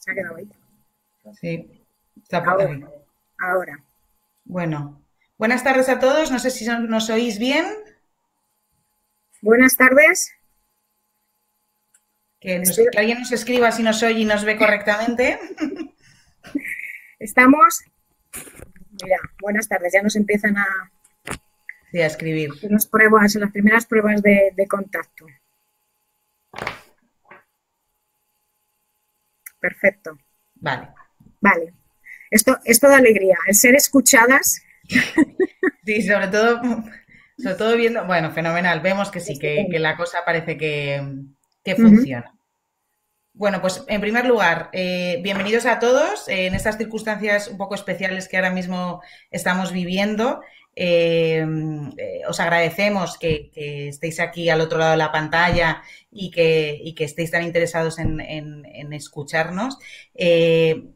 Se ha quedado ahí. Sí, está por Ahora, ahí. ahora. Bueno, buenas tardes a todos. No sé si nos oís bien. Buenas tardes. Estoy, Que alguien nos escriba si nos oye y nos ve correctamente. estamos, mira, buenas tardes. Ya nos empiezan a Sí, a escribir. hacer las pruebas, las primeras pruebas de contacto. Perfecto. Vale. Vale. Esto da alegría. El ser escuchadas. Sí, sobre todo viendo, bueno, fenomenal. Vemos que sí, que Estupendo. la cosa parece que Ujú. funciona. Bueno, pues en primer lugar, bienvenidos a todos en estas circunstancias un poco especiales que ahora mismo estamos viviendo. Os agradecemos que estéis aquí al otro lado de la pantalla y que estéis tan interesados en escucharnos.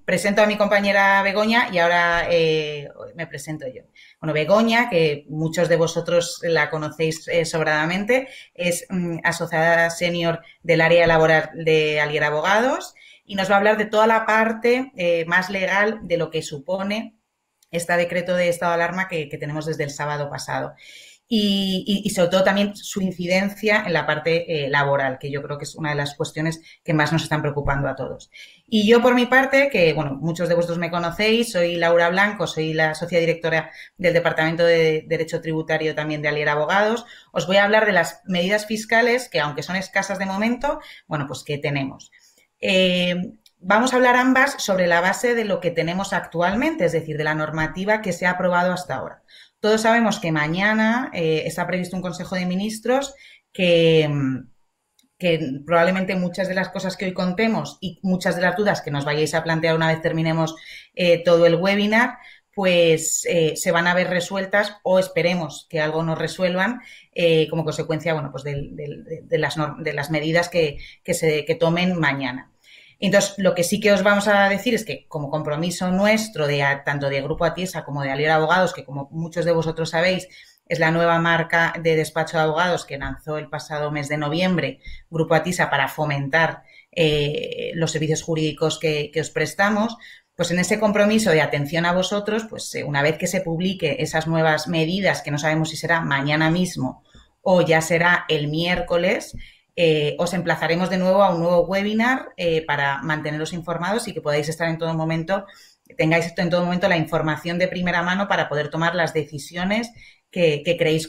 Presento a mi compañera Begoña y ahora me presento yo. Bueno, Begoña, que muchos de vosotros la conocéis sobradamente, es asociada senior del área laboral de Alier Abogados y nos va a hablar de toda la parte más legal de lo que supone este decreto de estado de alarma que tenemos desde el sábado pasado. Y sobre todo también su incidencia en la parte laboral, que yo creo que es una de las cuestiones que más nos están preocupando a todos. Y yo, por mi parte, que bueno, muchos de vosotros me conocéis, soy Laura Blanco, soy la socia directora del Departamento de Derecho Tributario también de Alier Abogados. Os voy a hablar de las medidas fiscales que, aunque son escasas de momento, bueno, pues que tenemos. Vamos a hablar ambas sobre la base de lo que tenemos actualmente, es decir, de la normativa que se ha aprobado hasta ahora. Todos sabemos que mañana está previsto un Consejo de Ministros que probablemente muchas de las cosas que hoy contemos y muchas de las dudas que nos vayáis a plantear una vez terminemos todo el webinar, pues se van a ver resueltas o esperemos que algo nos resuelvan como consecuencia, bueno, pues de las medidas que tomen mañana. Entonces, lo que sí que os vamos a decir es que, como compromiso nuestro, tanto de Grupo Atiesa como de Alier Abogados, que como muchos de vosotros sabéis, es la nueva marca de despacho de abogados que lanzó el pasado mes de noviembre Grupo Atiesa para fomentar los servicios jurídicos que os prestamos, pues en ese compromiso de atención a vosotros, pues una vez que se publique esas nuevas medidas, que no sabemos si será mañana mismo o ya será el miércoles, os emplazaremos de nuevo a un nuevo webinar para manteneros informados y que podáis estar en todo momento, tengáis en todo momento la información de primera mano para poder tomar las decisiones que creéis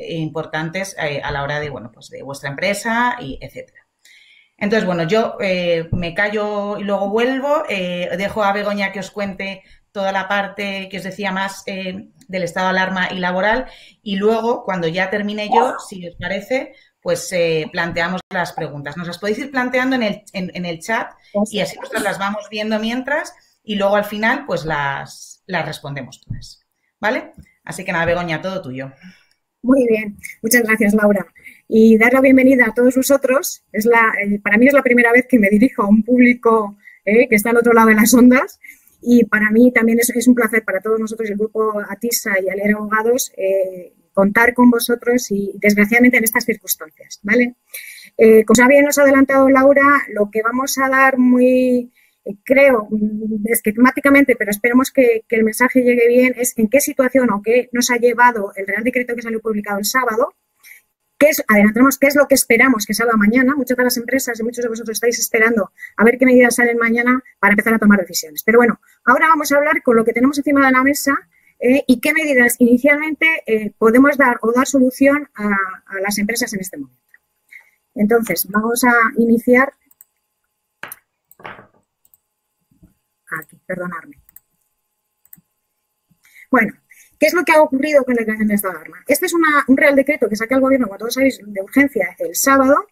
importantes a la hora de, bueno, pues de vuestra empresa y etcétera. Entonces, bueno, yo me callo y luego vuelvo. Dejo a Begoña que os cuente toda la parte que os decía más del estado de alarma y laboral. Y luego, cuando ya termine yo, si os parece, pues planteamos las preguntas. Nos las podéis ir planteando en el chat y así nosotros las vamos viendo mientras y luego al final pues las respondemos todas. ¿Vale? Así que nada, Begoña, todo tuyo. Muy bien. Muchas gracias, Laura. Y dar la bienvenida a todos vosotros. Para mí es la primera vez que me dirijo a un público que está al otro lado de las ondas. Y para mí también es un placer para todos nosotros, el grupo Atisa y Alier Abogados, contar con vosotros y, desgraciadamente, en estas circunstancias, ¿vale? Como bien nos ha adelantado Laura, lo que vamos a dar creo, esquemáticamente, pero esperemos que el mensaje llegue bien, es en qué situación o qué nos ha llevado el Real Decreto que salió publicado el sábado. Adelantamos qué es lo que esperamos que salga mañana. Muchas de las empresas y muchos de vosotros estáis esperando a ver qué medidas salen mañana para empezar a tomar decisiones. Pero bueno, ahora vamos a hablar con lo que tenemos encima de la mesa y qué medidas inicialmente podemos dar o dar solución a las empresas en este momento. Entonces, vamos a iniciar. Aquí, perdonadme. Bueno, ¿qué es lo que ha ocurrido con la declaración de estado de alarma? Este es un Real Decreto que saca el Gobierno, como todos sabéis, de urgencia el sábado,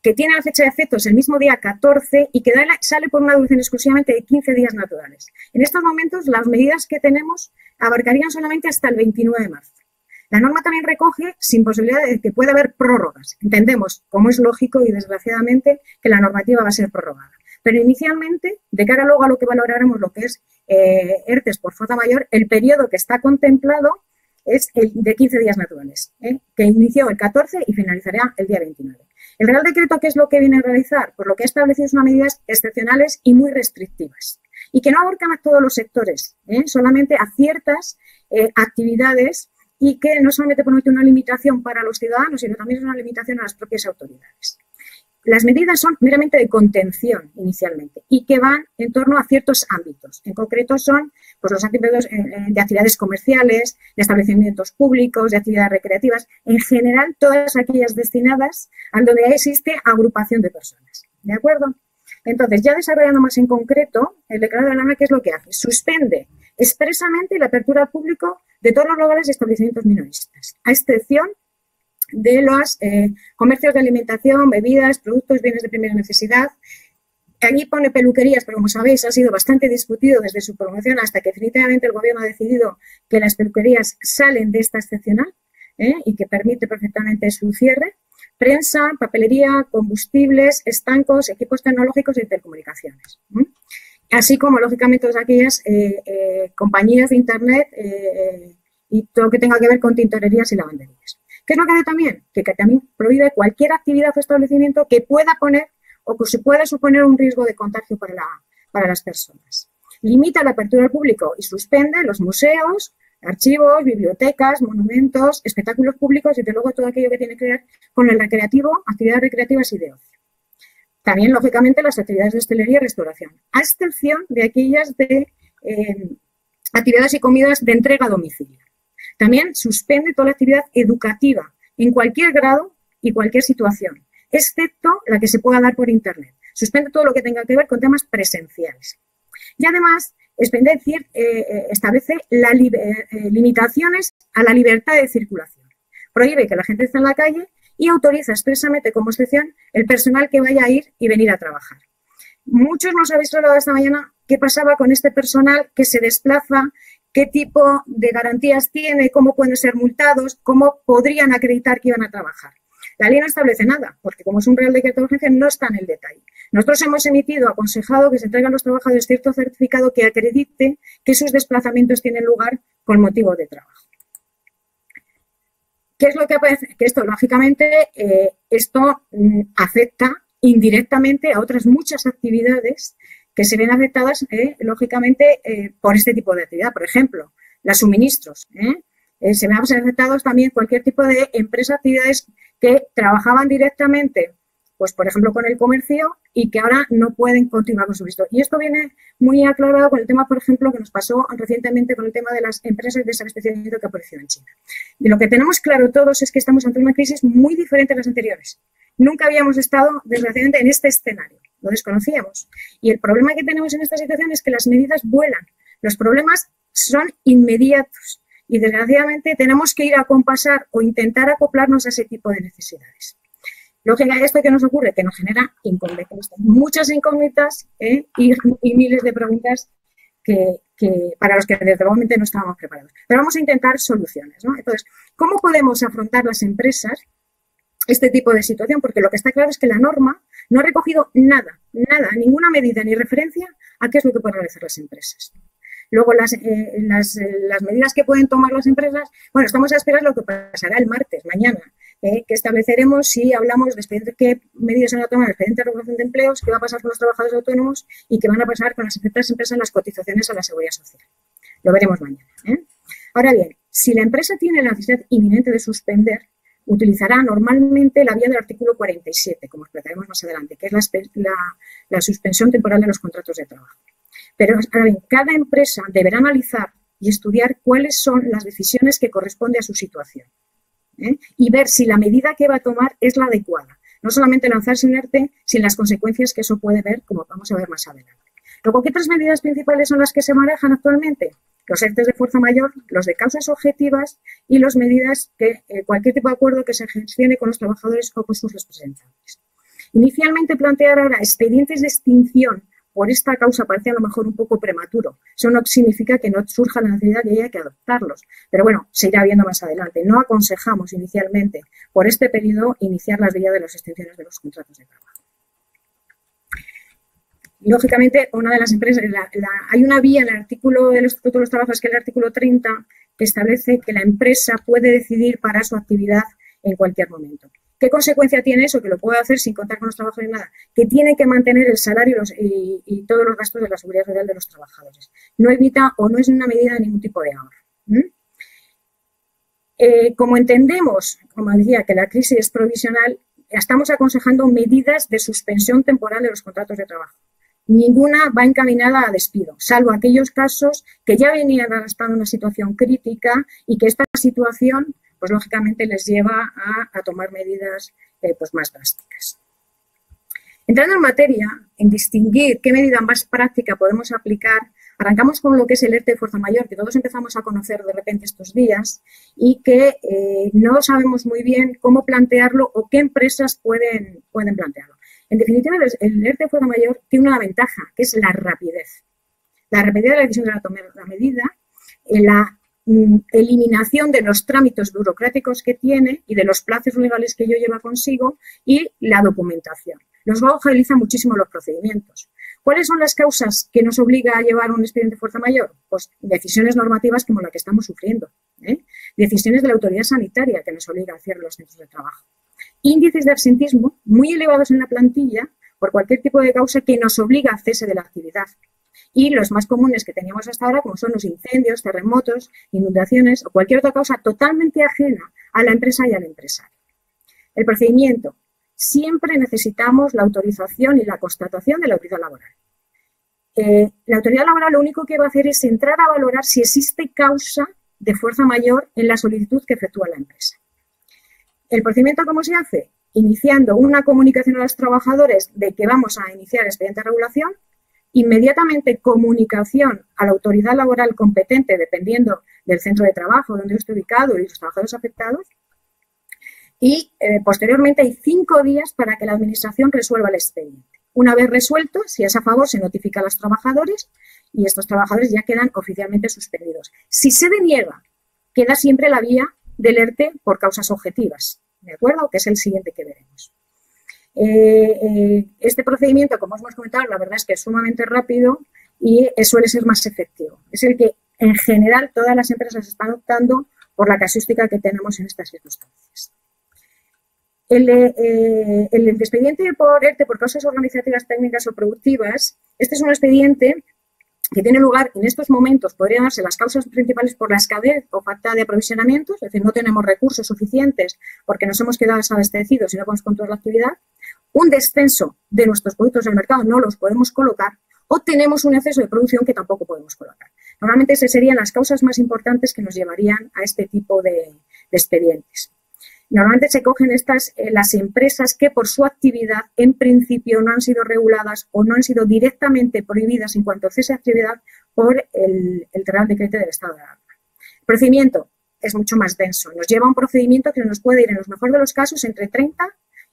que tiene la fecha de efectos el mismo día 14 y que sale por una duración exclusivamente de 15 días naturales. En estos momentos, las medidas que tenemos abarcarían solamente hasta el 29 de marzo. La norma también recoge sin posibilidad de que pueda haber prórrogas. Entendemos, como es lógico y desgraciadamente, que la normativa va a ser prorrogada. Pero inicialmente, de cara luego a lo que valoraremos, lo que es ERTES por fuerza mayor, el periodo que está contemplado es el de 15 días naturales, que inició el 14 y finalizará el día 29. ¿El Real Decreto qué es lo que viene a realizar? Pues lo que ha establecido son medidas excepcionales y muy restrictivas y que no abarcan a todos los sectores, solamente a ciertas actividades y que no solamente promete una limitación para los ciudadanos, sino también es una limitación a las propias autoridades. Las medidas son meramente de contención inicialmente y que van en torno a ciertos ámbitos. En concreto son pues, los ámbitos de actividades comerciales, de establecimientos públicos, de actividades recreativas, en general todas aquellas destinadas a donde existe agrupación de personas. ¿De acuerdo? Entonces, ya desarrollando más en concreto, el decreto de alarma, ¿qué es lo que hace? Suspende expresamente la apertura al público de todos los locales y establecimientos minoristas, a excepción de los comercios de alimentación, bebidas, productos, bienes de primera necesidad. Allí pone peluquerías, pero como sabéis ha sido bastante discutido desde su promoción hasta que definitivamente el Gobierno ha decidido que las peluquerías salen de esta excepcional y que permite perfectamente su cierre. Prensa, papelería, combustibles, estancos, equipos tecnológicos y telecomunicaciones. Así como, lógicamente, todas aquellas compañías de Internet y todo lo que tenga que ver con tintorerías y lavanderías. ¿Qué es lo que hace también? Que también prohíbe cualquier actividad o establecimiento que pueda poner o que se pueda suponer un riesgo de contagio para las personas. Limita la apertura al público y suspende los museos, archivos, bibliotecas, monumentos, espectáculos públicos y, desde luego, todo aquello que tiene que ver con el recreativo, actividades recreativas y de ocio. También, lógicamente, las actividades de hostelería y restauración, a excepción de aquellas de actividades y comidas de entrega a domicilio. También suspende toda la actividad educativa en cualquier grado y cualquier situación, excepto la que se pueda dar por Internet. Suspende todo lo que tenga que ver con temas presenciales. Y además, establece limitaciones a la libertad de circulación. Prohíbe que la gente esté en la calle y autoriza expresamente como excepción el personal que vaya a ir y venir a trabajar. Muchos nos habéis hablado esta mañana qué pasaba con este personal que se desplaza, qué tipo de garantías tiene, cómo pueden ser multados, cómo podrían acreditar que iban a trabajar. La ley no establece nada, porque como es un Real Decreto de urgencia, no está en el detalle. Nosotros hemos aconsejado que se traigan a los trabajadores cierto certificado que acredite que sus desplazamientos tienen lugar con motivo de trabajo. ¿Qué es lo que aparece? Que esto, lógicamente, afecta indirectamente a otras muchas actividades que se ven afectadas, lógicamente, por este tipo de actividad. Por ejemplo, los suministros. Se ven afectados también cualquier tipo de empresa, actividades que trabajaban directamente, pues por ejemplo, con el comercio y que ahora no pueden continuar con su suministro. Y esto viene muy aclarado con el tema, por ejemplo, que nos pasó recientemente con el tema de las empresas de desabastecimiento que apareció en China. Y lo que tenemos claro todos es que estamos ante una crisis muy diferente a las anteriores. Nunca habíamos estado, desgraciadamente, en este escenario. Lo desconocíamos. Y el problema que tenemos en esta situación es que las medidas vuelan. Los problemas son inmediatos. Y, desgraciadamente, tenemos que ir a compasar o intentar acoplarnos a ese tipo de necesidades. Lógicamente, ¿esto qué nos ocurre? Que nos genera incógnitas, muchas incógnitas y miles de preguntas que para los que desde luego no estábamos preparados. Pero vamos a intentar soluciones, ¿no? Entonces, ¿cómo podemos afrontar las empresas este tipo de situación? Porque lo que está claro es que la norma no ha recogido nada, ninguna medida ni referencia a qué es lo que pueden realizar las empresas. Luego, las medidas que pueden tomar las empresas, bueno, estamos a esperar lo que pasará el martes, mañana, que estableceremos si hablamos de qué medidas se van a tomar el expediente de regulación de empleos, qué va a pasar con los trabajadores autónomos y qué van a pasar con las empresas en las cotizaciones a la Seguridad Social. Lo veremos mañana. Ahora bien, si la empresa tiene la necesidad inminente de suspender, utilizará normalmente la vía del artículo 47, como explicaremos más adelante, que es la suspensión temporal de los contratos de trabajo. Pero ahora bien, cada empresa deberá analizar y estudiar cuáles son las decisiones que corresponden a su situación y ver si la medida que va a tomar es la adecuada. No solamente lanzarse un ERTE, sin las consecuencias que eso puede ver, como vamos a ver más adelante. Luego, ¿qué otras medidas principales son las que se manejan actualmente? Los ERTEs de fuerza mayor, los de causas objetivas y las medidas que cualquier tipo de acuerdo que se gestione con los trabajadores o con sus representantes. Inicialmente plantear ahora expedientes de extinción por esta causa parece a lo mejor un poco prematuro. Eso no significa que no surja la necesidad y haya que adoptarlos. Pero bueno, se irá viendo más adelante. No aconsejamos inicialmente, por este periodo, iniciar las vías de las extinciones de los contratos de trabajo. Lógicamente, una de las empresas, hay una vía en el artículo del Estatuto de los Trabajadores, que es el artículo 30, que establece que la empresa puede decidir parar su actividad en cualquier momento. ¿Qué consecuencia tiene eso? Que lo puedo hacer sin contar con los trabajadores ni nada. Que tienen que mantener el salario y todos los gastos de la seguridad social de los trabajadores. No evita o no es una medida de ningún tipo de ahorro. Como entendemos, como decía, que la crisis es provisional, estamos aconsejando medidas de suspensión temporal de los contratos de trabajo. Ninguna va encaminada a despido, salvo aquellos casos que ya venían arrastrando una situación crítica y que esta situación, pues lógicamente, les lleva a tomar medidas pues más drásticas. Entrando en materia, en distinguir qué medida más práctica podemos aplicar, arrancamos con lo que es el ERTE de fuerza mayor, que todos empezamos a conocer de repente estos días y que no sabemos muy bien cómo plantearlo o qué empresas pueden plantearlo. En definitiva, el ERTE de fuerza mayor tiene una ventaja, que es la rapidez. La rapidez de la decisión de tomar la medida, la eliminación de los trámites burocráticos que tiene y de los plazos legales que ello lleva consigo y la documentación. Los agiliza muchísimo los procedimientos. ¿Cuáles son las causas que nos obliga a llevar un expediente de fuerza mayor? Pues decisiones normativas como la que estamos sufriendo. Decisiones de la autoridad sanitaria que nos obliga a cierre los centros de trabajo. Índices de absentismo muy elevados en la plantilla por cualquier tipo de causa que nos obliga a cese de la actividad. Y los más comunes que teníamos hasta ahora, como son los incendios, terremotos, inundaciones o cualquier otra causa totalmente ajena a la empresa y al empresario. El procedimiento. Siempre necesitamos la autorización y la constatación de la autoridad laboral. La autoridad laboral lo único que va a hacer es entrar a valorar si existe causa de fuerza mayor en la solicitud que efectúa la empresa. ¿El procedimiento cómo se hace? Iniciando una comunicación a los trabajadores de que vamos a iniciar expediente de regulación, inmediatamente comunicación a la autoridad laboral competente, dependiendo del centro de trabajo donde esté ubicado y los trabajadores afectados, y posteriormente hay 5 días para que la administración resuelva el expediente. Una vez resuelto, si es a favor, se notifica a los trabajadores y estos trabajadores ya quedan oficialmente suspendidos. Si se deniega, queda siempre la vía del ERTE por causas objetivas, ¿de acuerdo? Que es el siguiente que veremos. Este procedimiento, como hemos comentado, la verdad es que es sumamente rápido y suele ser más efectivo. Es el que, en general, todas las empresas están optando por la casuística que tenemos en estas circunstancias. El expediente por ERTE, por causas organizativas, técnicas o productivas, este es un expediente que tiene lugar en estos momentos, podrían darse las causas principales por la escasez o falta de aprovisionamiento, es decir, no tenemos recursos suficientes porque nos hemos quedado desabastecidos y no podemos controlar la actividad, un descenso de nuestros productos del mercado, no los podemos colocar, o tenemos un exceso de producción que tampoco podemos colocar. Normalmente esas serían las causas más importantes que nos llevarían a este tipo de expedientes. Normalmente se cogen las empresas que por su actividad en principio no han sido reguladas o no han sido directamente prohibidas en cuanto a cese de actividad por el Real Decreto del Estado de Alarma. El procedimiento es mucho más denso. Nos lleva a un procedimiento que nos puede ir en los mejores de los casos entre 30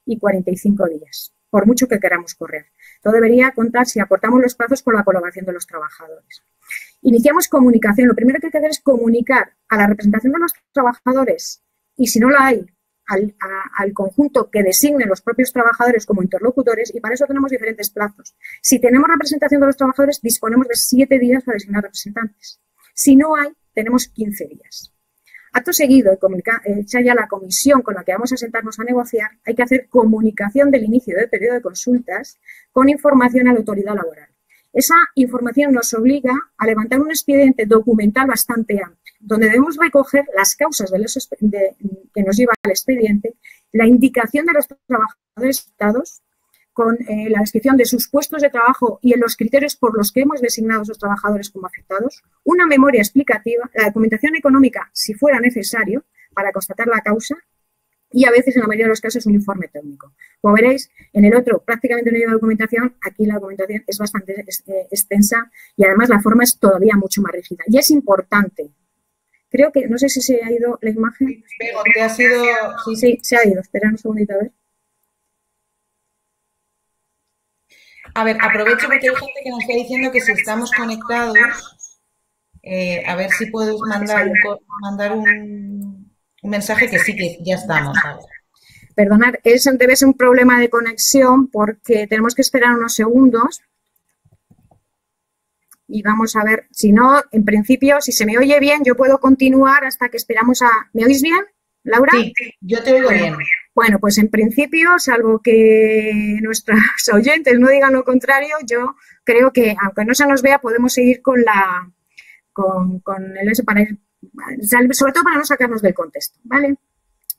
y 45 días, por mucho que queramos correr. Todo debería contar si aportamos los plazos con la colaboración de los trabajadores. Iniciamos comunicación. Lo primero que hay que hacer es comunicar a la representación de los trabajadores y si no la hay, al conjunto que designen los propios trabajadores como interlocutores y para eso tenemos diferentes plazos. Si tenemos representación de los trabajadores, disponemos de 7 días para designar representantes. Si no hay, tenemos 15 días. Acto seguido, hecha ya la comisión con la que vamos a sentarnos a negociar, hay que hacer comunicación del inicio del periodo de consultas con información a la autoridad laboral. Esa información nos obliga a levantar un expediente documental bastante amplio, donde debemos recoger las causas que nos lleva al expediente, la indicación de los trabajadores afectados, con la descripción de sus puestos de trabajo y en los criterios por los que hemos designado a esos trabajadores como afectados, una memoria explicativa, la documentación económica, si fuera necesario, para constatar la causa, y a veces, en la mayoría de los casos, un informe técnico. Como veréis, en el otro prácticamente no lleva documentación, aquí la documentación es bastante extensa y además la forma es todavía mucho más rígida. Y es importante. Creo que, no sé si se ha ido la imagen. Pero te ha sido... Sí, se ha ido. Espera un segundito, a ver. A ver, aprovecho porque hay gente que nos está diciendo que si estamos conectados, a ver si puedes mandar un mensaje que sí, que ya estamos. A ver. Perdonad, debe ser un problema de conexión porque tenemos que esperar unos segundos. Y vamos a ver, si no, en principio, si se me oye bien, yo puedo continuar hasta que esperamos a... ¿Me oís bien? ¿Laura? Sí, yo te oigo bien. Bueno, pues en principio, salvo que nuestros oyentes no digan lo contrario, yo creo que, aunque no se nos vea, podemos seguir con el para ir, sobre todo para no sacarnos del contexto, ¿vale?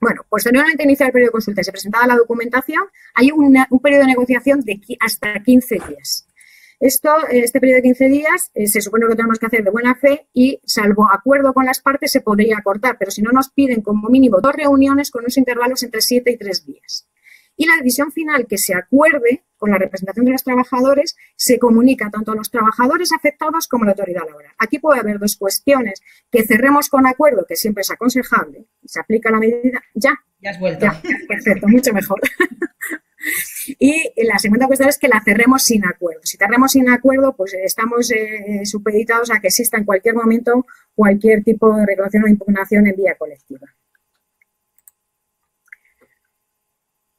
Bueno, posteriormente iniciar el periodo de consulta y se presentaba la documentación, hay un periodo de negociación de hasta 15 días. Este periodo de 15 días se supone que lo tenemos que hacer de buena fe y, salvo acuerdo con las partes, se podría cortar, pero si no nos piden como mínimo 2 reuniones con unos intervalos entre 7 y 3 días. Y la decisión final que se acuerde con la representación de los trabajadores se comunica tanto a los trabajadores afectados como a la autoridad laboral. Aquí puede haber 2 cuestiones: que cerremos con acuerdo, que siempre es aconsejable, y se aplica la medida. Ya has vuelto. Ya, perfecto, mucho mejor. Y la segunda cuestión es que la cerremos sin acuerdo. Si cerremos sin acuerdo, pues estamos supeditados a que exista en cualquier momento cualquier tipo de reclamación o impugnación en vía colectiva.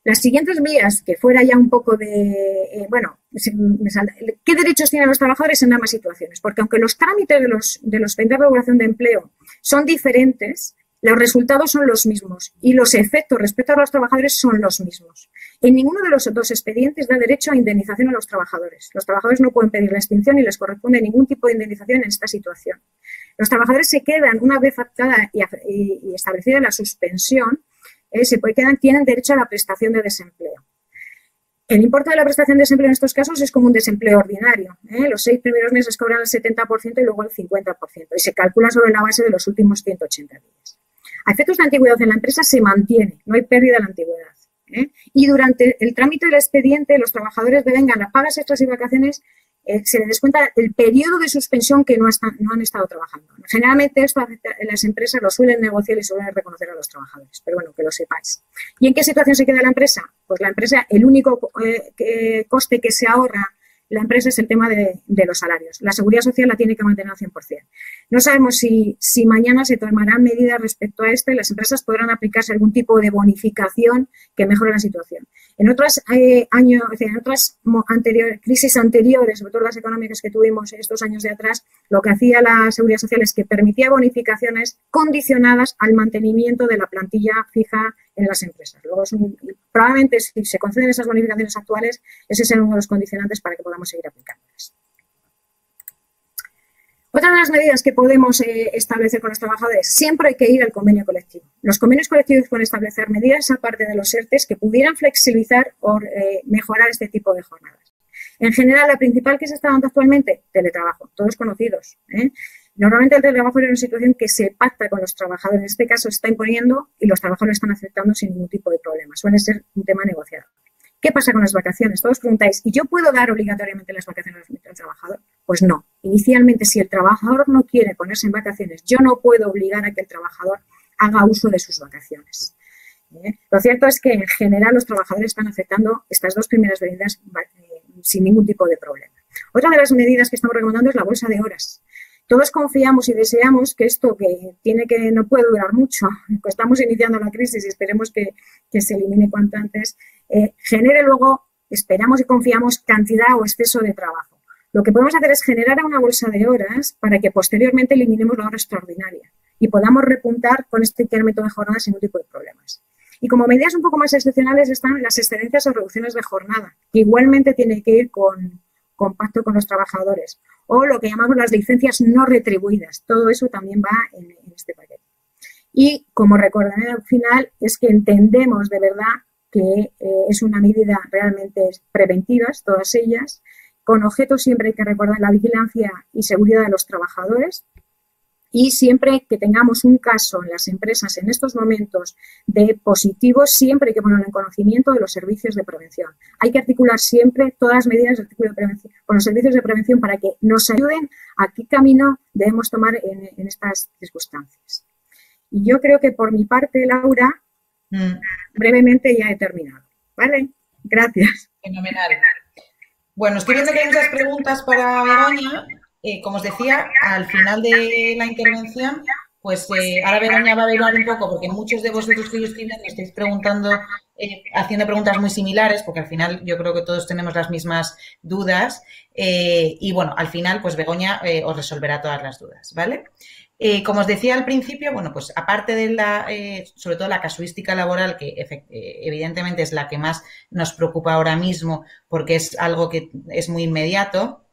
Las siguientes vías, que fuera ya un poco de, ¿qué derechos tienen los trabajadores en ambas situaciones? Porque aunque los trámites de los expedientes de regulación de empleo son diferentes, los resultados son los mismos y los efectos respecto a los trabajadores son los mismos. En ninguno de los 2 expedientes da derecho a indemnización a los trabajadores. Los trabajadores no pueden pedir la extinción ni les corresponde ningún tipo de indemnización en esta situación. Los trabajadores se quedan, una vez pactada y establecida la suspensión, tienen derecho a la prestación de desempleo. El importe de la prestación de desempleo en estos casos es como un desempleo ordinario. Los 6 primeros meses cobran el 70% y luego el 50%. Y se calcula sobre la base de los últimos 180 días. A efectos de antigüedad en la empresa se mantiene, no hay pérdida de la antigüedad. Y durante el trámite del expediente, los trabajadores devengan las pagas extras y vacaciones, se les descuenta el periodo de suspensión que no han estado trabajando. Generalmente esto las empresas lo suelen negociar y suelen reconocer a los trabajadores, pero bueno, que lo sepáis. ¿Y en qué situación se queda la empresa? Pues la empresa, el único coste que se ahorra la empresa es el tema de los salarios. La seguridad social la tiene que mantener al 100%. No sabemos si mañana se tomarán medidas respecto a esto y las empresas podrán aplicarse algún tipo de bonificación que mejore la situación. En otros crisis anteriores, sobre todo las económicas que tuvimos estos años de atrás, lo que hacía la seguridad social es que permitía bonificaciones condicionadas al mantenimiento de la plantilla fija en las empresas. Luego, probablemente, si se conceden esas bonificaciones actuales, ese es uno de los condicionantes para que podamos seguir aplicándolas. Otra de las medidas que podemos establecer con los trabajadores, siempre hay que ir al convenio colectivo. Los convenios colectivos pueden establecer medidas, aparte de los ERTEs, que pudieran flexibilizar o mejorar este tipo de jornadas. En general, la principal que se está dando actualmente, teletrabajo, todos conocidos. Normalmente el teletrabajo es una situación que se pacta con los trabajadores. En este caso se está imponiendo y los trabajadores están aceptando sin ningún tipo de problema. Suele ser un tema negociado. ¿Qué pasa con las vacaciones? Todos preguntáis, ¿y yo puedo dar obligatoriamente las vacaciones al trabajador? Pues no. Inicialmente, si el trabajador no quiere ponerse en vacaciones, yo no puedo obligar a que el trabajador haga uso de sus vacaciones. Lo cierto es que, en general, los trabajadores están aceptando estas 2 primeras medidas sin ningún tipo de problema. Otra de las medidas que estamos recomendando es la bolsa de horas. Todos confiamos y deseamos que esto que no puede durar mucho, pues estamos iniciando la crisis y esperemos que se elimine cuanto antes, genere luego, esperamos y confiamos, cantidad o exceso de trabajo. Lo que podemos hacer es generar una bolsa de horas para que posteriormente eliminemos la hora extraordinaria y podamos repuntar con este incremento de jornada sin ningún tipo de problemas. Y como medidas un poco más excepcionales están las excedencias o reducciones de jornada, que igualmente tiene que ir con pacto con los trabajadores, o lo que llamamos las licencias no retribuidas. Todo eso también va en este paquete. Y como recordaré al final, es que entendemos de verdad que es una medida realmente preventiva, todas ellas, con objeto siempre hay que recordar la vigilancia y seguridad de los trabajadores. Y siempre que tengamos un caso en las empresas en estos momentos de positivos, siempre hay que ponerlo en conocimiento de los servicios de prevención. Hay que articular siempre todas las medidas de prevención con los servicios de prevención para que nos ayuden a qué camino debemos tomar en estas circunstancias. Y yo creo que por mi parte, Laura, brevemente ya he terminado. ¿Vale? Gracias. Fenomenal. Bueno, estoy viendo que hay muchas preguntas para Begoña. Como os decía, al final de la intervención Pues ahora Begoña va a hablar un poco, porque muchos de vosotros que yo estoy viendo estáis preguntando, haciendo preguntas muy similares, porque al final yo creo que todos tenemos las mismas dudas. Y bueno, al final, pues Begoña os resolverá todas las dudas, ¿vale? Como os decía al principio, bueno, pues aparte de sobre todo la casuística laboral, que evidentemente es la que más nos preocupa ahora mismo, porque es algo que es muy inmediato.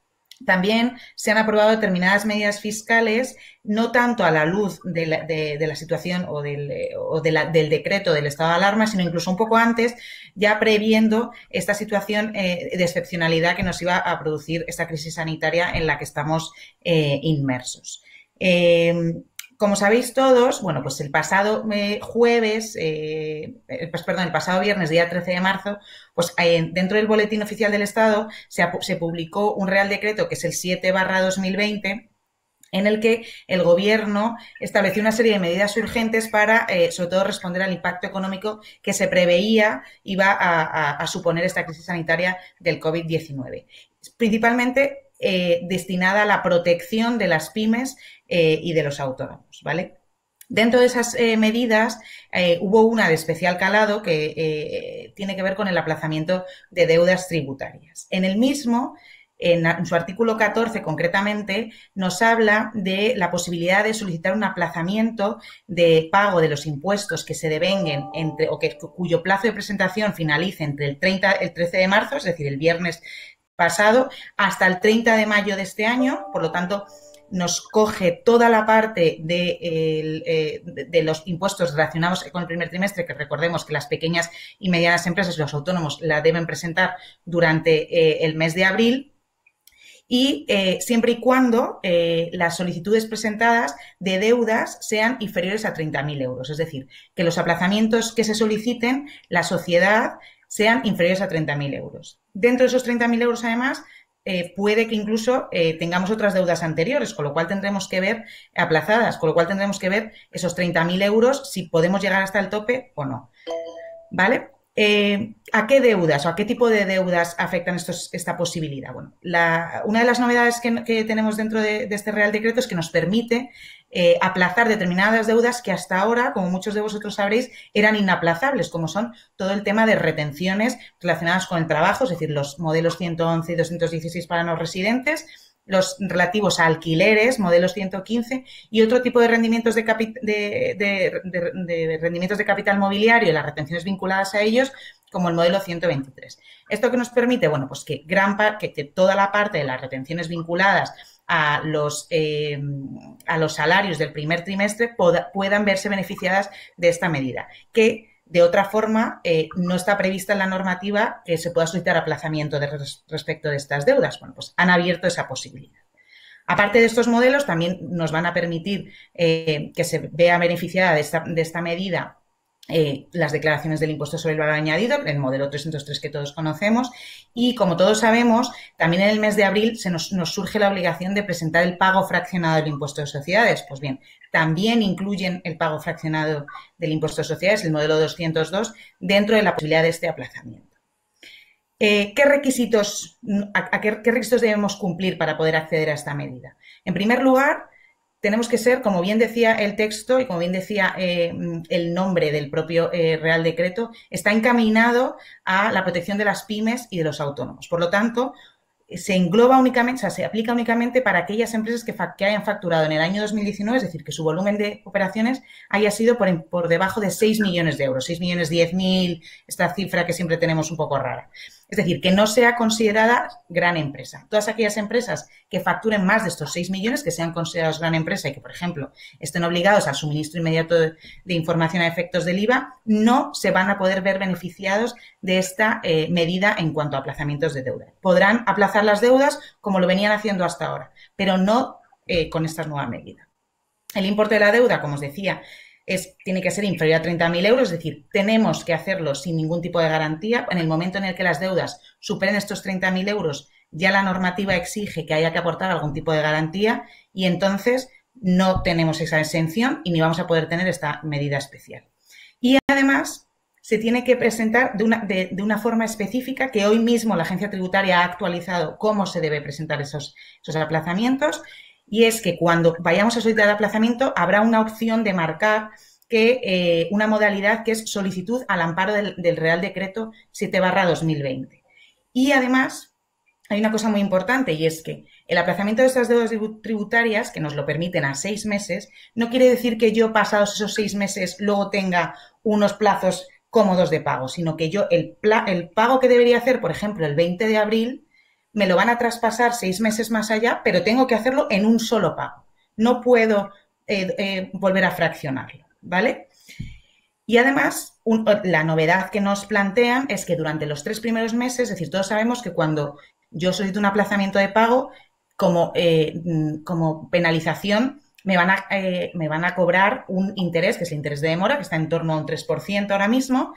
También se han aprobado determinadas medidas fiscales, no tanto a la luz de la situación del decreto del estado de alarma, sino incluso un poco antes, ya previendo esta situación de excepcionalidad que nos iba a producir esta crisis sanitaria en la que estamos inmersos. Como sabéis todos, bueno, pues el pasado el pasado viernes, día 13 de marzo, pues dentro del Boletín Oficial del Estado se publicó un Real Decreto, que es el 7/2020, en el que el Gobierno estableció una serie de medidas urgentes para, sobre todo, responder al impacto económico que se preveía iba a suponer esta crisis sanitaria del COVID-19. Principalmente destinada a la protección de las pymes y de los autónomos, ¿vale? Dentro de esas medidas hubo una de especial calado que tiene que ver con el aplazamiento de deudas tributarias. En el mismo, en su artículo 14 concretamente, nos habla de la posibilidad de solicitar un aplazamiento de pago de los impuestos que se devenguen cuyo plazo de presentación finalice entre el 13 de marzo, es decir, el viernes pasado, hasta el 30 de mayo de este año. Por lo tanto, nos coge toda la parte de los impuestos relacionados con el primer trimestre, que recordemos que las pequeñas y medianas empresas y los autónomos la deben presentar durante el mes de abril, y siempre y cuando las solicitudes presentadas de deudas sean inferiores a 30.000 euros. Es decir, que los aplazamientos que se soliciten, la sociedad, sean inferiores a 30.000 euros. Dentro de esos 30.000 euros, además, puede que incluso tengamos otras deudas anteriores, con lo cual tendremos que ver aplazadas, con lo cual tendremos que ver esos 30.000 euros, si podemos llegar hasta el tope o no. ¿Vale? ¿A qué deudas o a qué tipo de deudas afectan esta posibilidad? Bueno, una de las novedades que tenemos dentro de este Real Decreto es que nos permite aplazar determinadas deudas que hasta ahora, como muchos de vosotros sabréis, eran inaplazables, como son todo el tema de retenciones relacionadas con el trabajo, es decir, los modelos 111 y 216 para no residentes, los relativos a alquileres, modelos 115, y otro tipo de rendimientos de rendimientos de capital mobiliario y las retenciones vinculadas a ellos, como el modelo 123. ¿Esto que nos permite? Bueno, pues que toda la parte de las retenciones vinculadas a los salarios del primer trimestre puedan verse beneficiadas de esta medida, que de otra forma no está prevista en la normativa que se pueda solicitar aplazamiento respecto de estas deudas. Bueno, pues han abierto esa posibilidad. Aparte de estos modelos, también nos van a permitir que se vea beneficiada de esta medida las declaraciones del impuesto sobre el valor añadido, el modelo 303 que todos conocemos, y como todos sabemos, también en el mes de abril nos surge la obligación de presentar el pago fraccionado del impuesto de sociedades. Pues bien, también incluyen el pago fraccionado del impuesto de sociedades, el modelo 202, dentro de la posibilidad de este aplazamiento. ¿Qué requisitos debemos cumplir para poder acceder a esta medida? En primer lugar, tenemos que ser, como bien decía el texto y como bien decía el nombre del propio Real Decreto, está encaminado a la protección de las pymes y de los autónomos. Por lo tanto, se engloba únicamente, o sea, se aplica únicamente para aquellas empresas que hayan facturado en el año 2019, es decir, que su volumen de operaciones haya sido por debajo de 6 millones de euros, 6.010.000, esta cifra que siempre tenemos un poco rara. Es decir, que no sea considerada gran empresa. Todas aquellas empresas que facturen más de estos 6 millones, que sean consideradas gran empresa y que, por ejemplo, estén obligados al suministro inmediato de información a efectos del IVA, no se van a poder ver beneficiados de esta medida en cuanto a aplazamientos de deuda. Podrán aplazar las deudas como lo venían haciendo hasta ahora, pero no con esta nueva medida. El importe de la deuda, como os decía, tiene que ser inferior a 30.000 euros, es decir, tenemos que hacerlo sin ningún tipo de garantía. En el momento en el que las deudas superen estos 30.000 euros, ya la normativa exige que haya que aportar algún tipo de garantía y entonces no tenemos esa exención y ni vamos a poder tener esta medida especial. Y además se tiene que presentar de una forma específica, que hoy mismo la Agencia Tributaria ha actualizado cómo se debe presentar esos aplazamientos, y es que cuando vayamos a solicitar el aplazamiento habrá una opción de marcar que una modalidad que es solicitud al amparo del Real Decreto 7/2020. Y además hay una cosa muy importante y es que el aplazamiento de estas deudas tributarias, que nos lo permiten a 6 meses, no quiere decir que yo pasados esos 6 meses luego tenga unos plazos cómodos de pago, sino que yo el pago que debería hacer, por ejemplo, el 20 de abril, me lo van a traspasar 6 meses más allá, pero tengo que hacerlo en un solo pago. No puedo volver a fraccionarlo, ¿vale? Y además, la novedad que nos plantean es que durante los 3 primeros meses, es decir, todos sabemos que cuando yo solicito un aplazamiento de pago, como penalización, me van a cobrar un interés, que es el interés de demora, que está en torno a un 3% ahora mismo,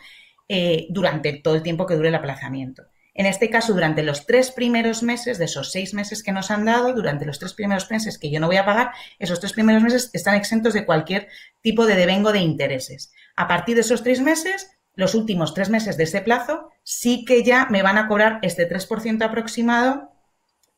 durante todo el tiempo que dure el aplazamiento. En este caso, durante los 3 primeros meses, de esos 6 meses que nos han dado, durante los 3 primeros meses que yo no voy a pagar, esos 3 primeros meses están exentos de cualquier tipo de devengo de intereses. A partir de esos 3 meses, los últimos 3 meses de ese plazo, sí que ya me van a cobrar este 3% aproximado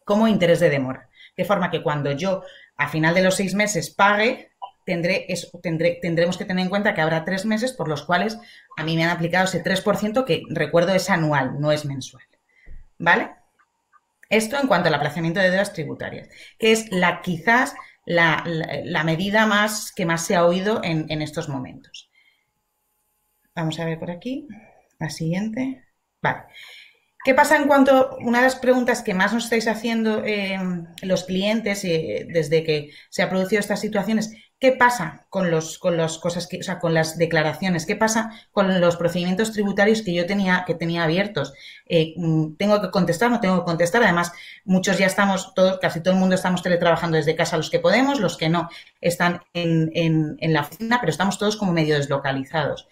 como interés de demora. De forma que cuando yo, a final de los 6 meses, pague, tendremos que tener en cuenta que habrá 3 meses por los cuales a mí me han aplicado ese 3% que, recuerdo, es anual, no es mensual. ¿Vale? Esto en cuanto al aplazamiento de deudas tributarias, que es quizás la medida que más se ha oído en estos momentos. Vamos a ver por aquí, la siguiente. Vale. ¿Qué pasa una de las preguntas que más nos estáis haciendo los clientes desde que se ha producido estas situaciones? ¿Qué pasa con con las declaraciones? ¿Qué pasa con los procedimientos tributarios que yo tenía abiertos? ¿Tengo que contestar? ¿No tengo que contestar? Además, muchos ya casi todo el mundo estamos teletrabajando desde casa, los que podemos, los que no están en la oficina, pero estamos todos como medio deslocalizados.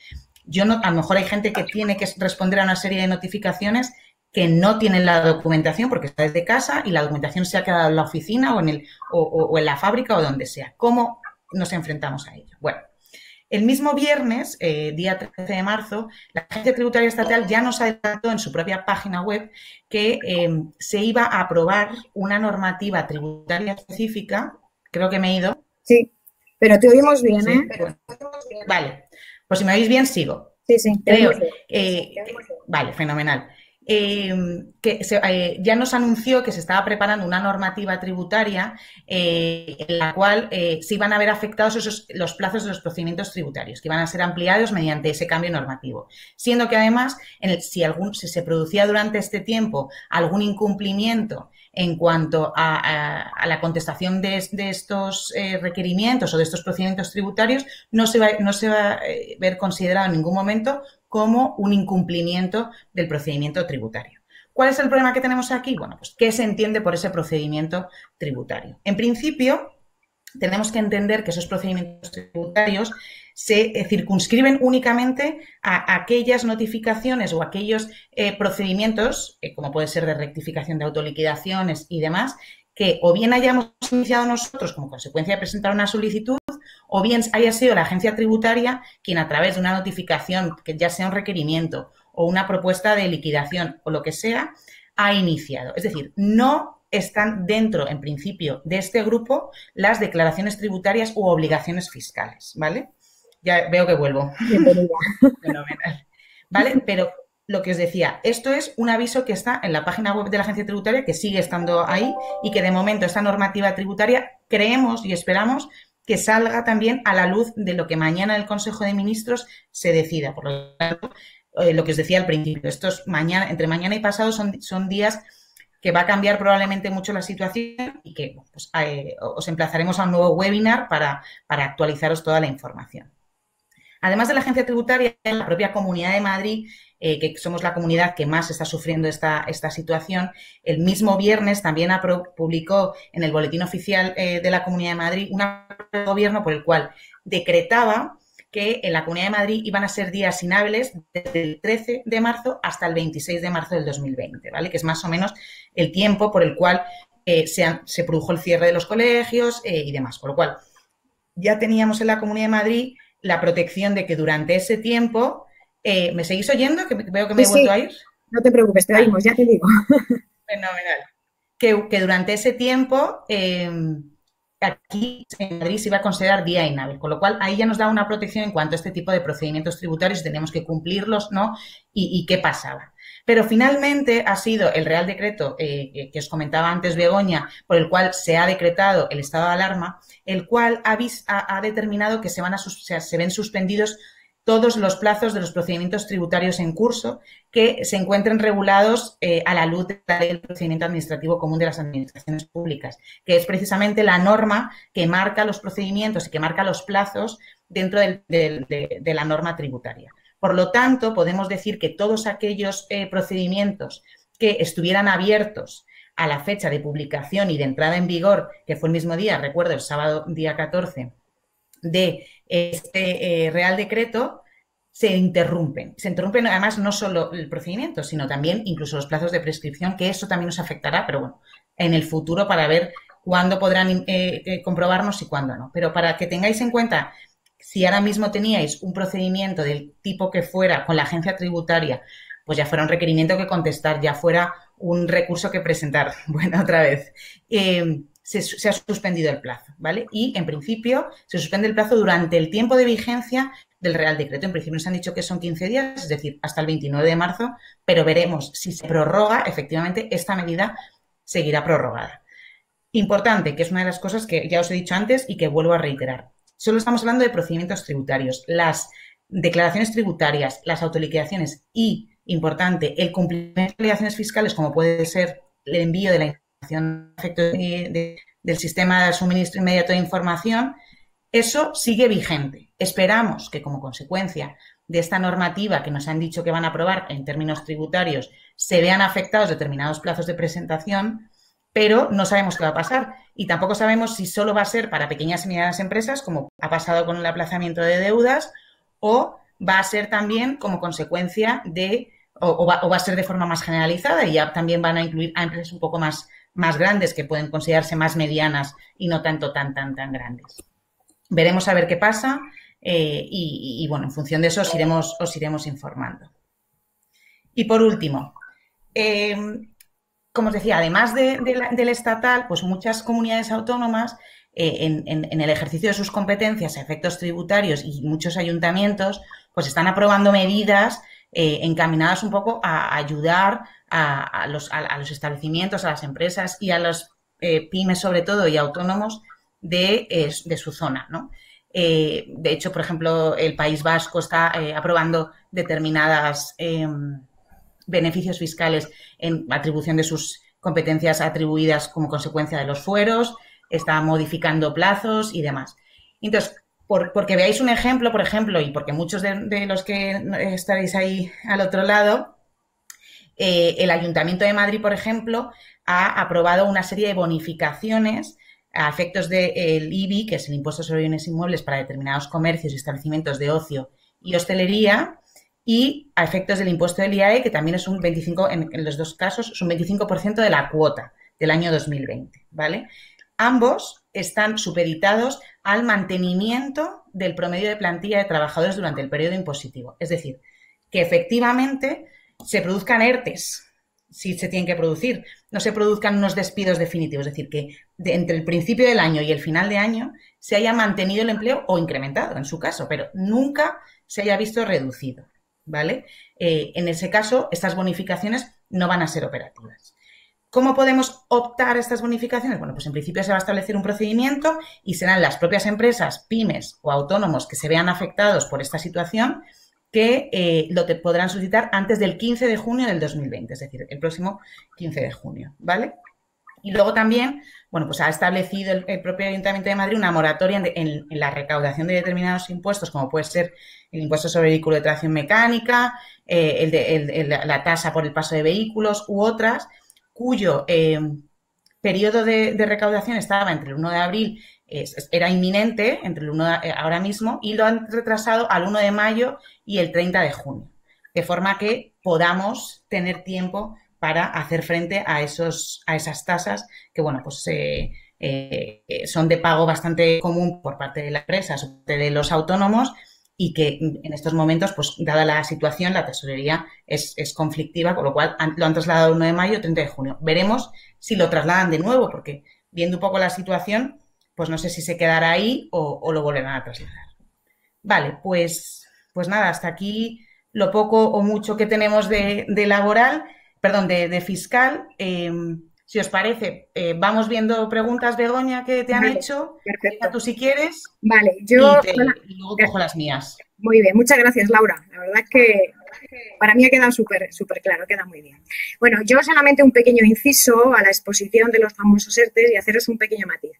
A lo mejor hay gente que tiene que responder a una serie de notificaciones que no tienen la documentación porque está desde casa y la documentación se ha quedado en la oficina o en la fábrica o donde sea. ¿Cómo nos enfrentamos a ello? Bueno, el mismo viernes, día 13 de marzo, la Agencia Tributaria Estatal ya nos adelantó en su propia página web que se iba a aprobar una normativa tributaria específica. Creo que me he ido. Sí, pero te oímos bien, ¿Sí? ¿eh? Vale, pues si me oís bien, sigo. Sí, Creo. Vale, fenomenal. Ya nos anunció que se estaba preparando una normativa tributaria en la cual se iban a ver afectados los plazos de los procedimientos tributarios, que iban a ser ampliados mediante ese cambio normativo. Siendo que además, si se producía durante este tiempo algún incumplimiento en cuanto a la contestación de estos requerimientos o de estos procedimientos tributarios, no se va a ver considerado en ningún momento como un incumplimiento del procedimiento tributario. ¿Cuál es el problema que tenemos aquí? Bueno, pues ¿qué se entiende por ese procedimiento tributario? En principio, tenemos que entender que esos procedimientos tributarios se circunscriben únicamente a aquellas notificaciones o aquellos procedimientos, como puede ser de rectificación de autoliquidaciones y demás, que o bien hayamos iniciado nosotros como consecuencia de presentar una solicitud, o bien haya sido la agencia tributaria quien a través de una notificación, que ya sea un requerimiento o una propuesta de liquidación o lo que sea, ha iniciado. Es decir, no están dentro, en principio, de este grupo las declaraciones tributarias u obligaciones fiscales, ¿vale? Ya veo que vuelvo. Fenomenal. ¿Vale? Pero lo que os decía, esto es un aviso que está en la página web de la agencia tributaria, que sigue estando ahí y que de momento esta normativa tributaria creemos y esperamos que salga también a la luz de lo que mañana el Consejo de Ministros se decida. Por lo tanto, lo que os decía al principio, entre mañana y pasado son días que va a cambiar probablemente mucho la situación y que pues, os emplazaremos a un nuevo webinar para actualizaros toda la información. Además de la agencia tributaria, la propia Comunidad de Madrid, que somos la comunidad que más está sufriendo esta situación, el mismo viernes también publicó en el Boletín Oficial de la Comunidad de Madrid un acuerdo de gobierno por el cual decretaba que en la Comunidad de Madrid iban a ser días inhábiles desde el 13 de marzo hasta el 26 de marzo del 2020, ¿vale? Que es más o menos el tiempo por el cual se produjo el cierre de los colegios y demás. Por lo cual, ya teníamos en la Comunidad de Madrid la protección de que durante ese tiempo... ¿me seguís oyendo? Que veo que me he vuelto a ir. No te preocupes, te oímos, ya te digo. Fenomenal. Que durante ese tiempo aquí en Madrid se iba a considerar día inhábil, con lo cual ahí ya nos da una protección en cuanto a este tipo de procedimientos tributarios, tenemos que cumplirlos, ¿no? Y qué pasaba. Pero finalmente ha sido el Real Decreto que os comentaba antes Begoña, por el cual se ha decretado el estado de alarma, el cual ha determinado que se ven suspendidos todos los plazos de los procedimientos tributarios en curso que se encuentren regulados a la luz de la ley del procedimiento administrativo común de las administraciones públicas, que es precisamente la norma que marca los procedimientos y que marca los plazos dentro de la norma tributaria. Por lo tanto, podemos decir que todos aquellos procedimientos que estuvieran abiertos a la fecha de publicación y de entrada en vigor, que fue el mismo día, recuerdo, el sábado día 14, de este Real Decreto, se interrumpen. Se interrumpen además no solo el procedimiento, sino también incluso los plazos de prescripción, que eso también nos afectará, pero bueno, en el futuro para ver cuándo podrán comprobarnos y cuándo no. Pero para que tengáis en cuenta, si ahora mismo teníais un procedimiento del tipo que fuera con la agencia tributaria, pues ya fuera un requerimiento que contestar, ya fuera un recurso que presentar. Bueno, otra vez. Se ha suspendido el plazo, ¿vale? Y, en principio, se suspende el plazo durante el tiempo de vigencia del Real Decreto. En principio nos han dicho que son 15 días, es decir, hasta el 29 de marzo, pero veremos si se prorroga, efectivamente, esta medida seguirá prorrogada. Importante, que es una de las cosas que ya os he dicho antes y que vuelvo a reiterar. Solo estamos hablando de procedimientos tributarios. Las declaraciones tributarias, las autoliquidaciones y, importante, el cumplimiento de obligaciones fiscales, como puede ser el envío de la información del sistema de suministro inmediato de información, eso sigue vigente. Esperamos que como consecuencia de esta normativa que nos han dicho que van a aprobar en términos tributarios se vean afectados determinados plazos de presentación, pero no sabemos qué va a pasar y tampoco sabemos si solo va a ser para pequeñas y medianas empresas, como ha pasado con el aplazamiento de deudas, o va a ser también como consecuencia de, o va a ser de forma más generalizada y ya también van a incluir a empresas un poco más grandes que pueden considerarse más medianas y no tanto tan grandes. Veremos a ver qué pasa y bueno, en función de eso os iremos informando. Y por último, como os decía, además del estatal, pues muchas comunidades autónomas en el ejercicio de sus competencias a efectos tributarios y muchos ayuntamientos pues están aprobando medidas encaminadas un poco a ayudar a los establecimientos, a las empresas y a los pymes sobre todo y autónomos de su zona, ¿no? De hecho, por ejemplo, el País Vasco está aprobando determinadas beneficios fiscales en atribución de sus competencias atribuidas como consecuencia de los fueros, está modificando plazos y demás. Entonces, porque veáis un ejemplo, por ejemplo, y porque muchos de los que estaréis ahí al otro lado, el Ayuntamiento de Madrid, por ejemplo, ha aprobado una serie de bonificaciones a efectos del IBI, que es el Impuesto sobre Bienes Inmuebles para determinados comercios y establecimientos de ocio y hostelería, y a efectos del impuesto del IAE, que también es un 25%, en los dos casos, es un 25% de la cuota del año 2020, ¿vale? Ambos están supeditados al mantenimiento del promedio de plantilla de trabajadores durante el periodo impositivo. Es decir, que efectivamente se produzcan ERTES, si se tienen que producir, no se produzcan unos despidos definitivos, es decir, que entre el principio del año y el final de año se haya mantenido el empleo o incrementado, en su caso, pero nunca se haya visto reducido, ¿vale? En ese caso, estas bonificaciones no van a ser operativas. ¿Cómo podemos optar a estas bonificaciones? Bueno, pues en principio se va a establecer un procedimiento y serán las propias empresas, pymes o autónomos que se vean afectados por esta situación que lo podrán solicitar antes del 15 de junio del 2020, es decir, el próximo 15 de junio, ¿vale? Y luego también, bueno, pues ha establecido el propio Ayuntamiento de Madrid una moratoria en la recaudación de determinados impuestos, como puede ser el impuesto sobre vehículo de tracción mecánica, la tasa por el paso de vehículos u otras, cuyo periodo de recaudación estaba entre el 1 de abril, era inminente, entre el 1 ahora mismo, y lo han retrasado al 1 de mayo y el 30 de junio, de forma que podamos tener tiempo para hacer frente a esas tasas que, bueno, pues son de pago bastante común por parte de las empresas, de los autónomos, y que en estos momentos, pues dada la situación, la tesorería es conflictiva, con lo cual lo han trasladado al 1 de mayo y 30 de junio. Veremos si lo trasladan de nuevo, porque viendo un poco la situación, pues no sé si se quedará ahí o lo volverán a trasladar. Vale, pues nada, hasta aquí lo poco o mucho que tenemos de laboral, perdón, de fiscal. Si os parece, vamos viendo preguntas, Begoña, que te han Vale, hecho. perfecto. Tú si quieres Vale, y luego cojo las mías. Muy bien, muchas gracias, Laura. La verdad es que para mí ha quedado súper claro, queda muy bien. Bueno, yo solamente un pequeño inciso a la exposición de los famosos ERTE y haceros un pequeño matiz.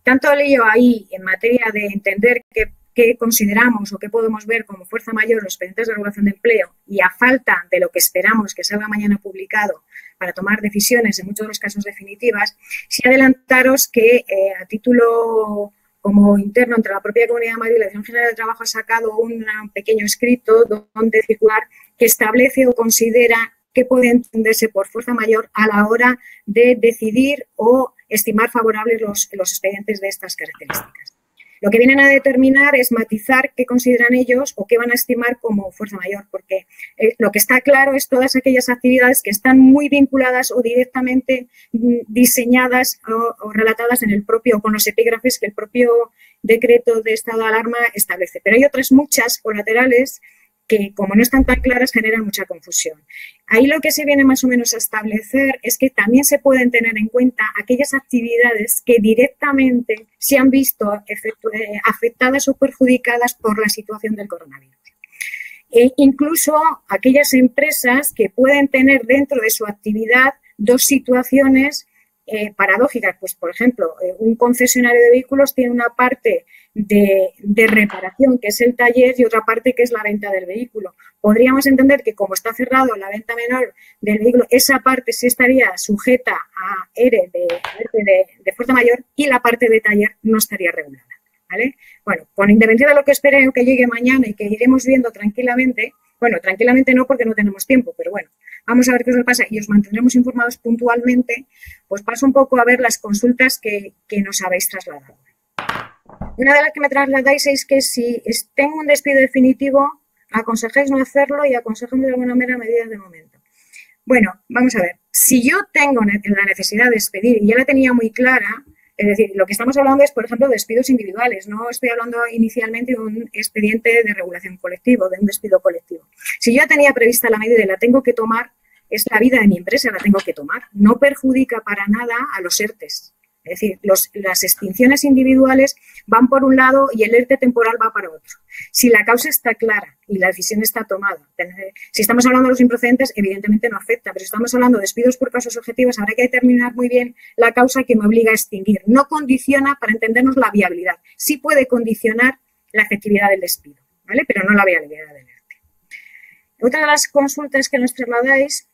Tanto lío ahí en materia de entender qué consideramos o qué podemos ver como fuerza mayor los expedientes de regulación de empleo y a falta de lo que esperamos que salga mañana publicado para tomar decisiones, en muchos de los casos definitivas, sí adelantaros que a título como interno entre la propia Comunidad de Madrid y la Dirección General de Trabajo ha sacado un pequeño escrito donde circular que establece o considera que puede entenderse por fuerza mayor a la hora de decidir o estimar favorables los expedientes de estas características. Lo que vienen a determinar es matizar qué consideran ellos o qué van a estimar como fuerza mayor, porque lo que está claro es todas aquellas actividades que están muy vinculadas o directamente diseñadas o relatadas en el propio, con los epígrafes que el propio decreto de estado de alarma establece. Pero hay otras muchas colaterales que, como no están tan claras, generan mucha confusión. Ahí lo que se viene más o menos a establecer es que también se pueden tener en cuenta aquellas actividades que directamente se han visto afectadas o perjudicadas por la situación del coronavirus. Incluso aquellas empresas que pueden tener dentro de su actividad dos situaciones paradójicas. Pues, por ejemplo, un concesionario de vehículos tiene una parte de reparación, que es el taller, y otra parte que es la venta del vehículo. Podríamos entender que como está cerrado la venta menor del vehículo, esa parte sí estaría sujeta a ERE de fuerza mayor y la parte de taller no estaría regulada, ¿vale? Bueno, con independencia de lo que espere que llegue mañana y que iremos viendo tranquilamente, bueno, tranquilamente no porque no tenemos tiempo, pero bueno, vamos a ver qué os pasa y os mantendremos informados puntualmente, pues paso un poco a ver las consultas que nos habéis trasladado. Una de las que me trasladáis es que si tengo un despido definitivo, aconsejáis no hacerlo y aconsejáis de alguna manera medidas de momento. Bueno, vamos a ver. Si yo tengo la necesidad de despedir y ya la tenía muy clara, es decir, lo que estamos hablando es, por ejemplo, de despidos individuales. No estoy hablando inicialmente de un expediente de regulación colectivo, de un despido colectivo. Si yo ya tenía prevista la medida y la tengo que tomar, es la vida de mi empresa, la tengo que tomar. No perjudica para nada a los ERTES. Es decir, las extinciones individuales van por un lado y el ERTE temporal va para otro. Si la causa está clara y la decisión está tomada, si estamos hablando de los improcedentes, evidentemente no afecta, pero si estamos hablando de despidos por causas objetivas, habrá que determinar muy bien la causa que me obliga a extinguir. No condiciona, para entendernos, la viabilidad. Sí puede condicionar la efectividad del despido, ¿vale? Pero no la viabilidad del ERTE. Otra de las consultas que nos trasladáis,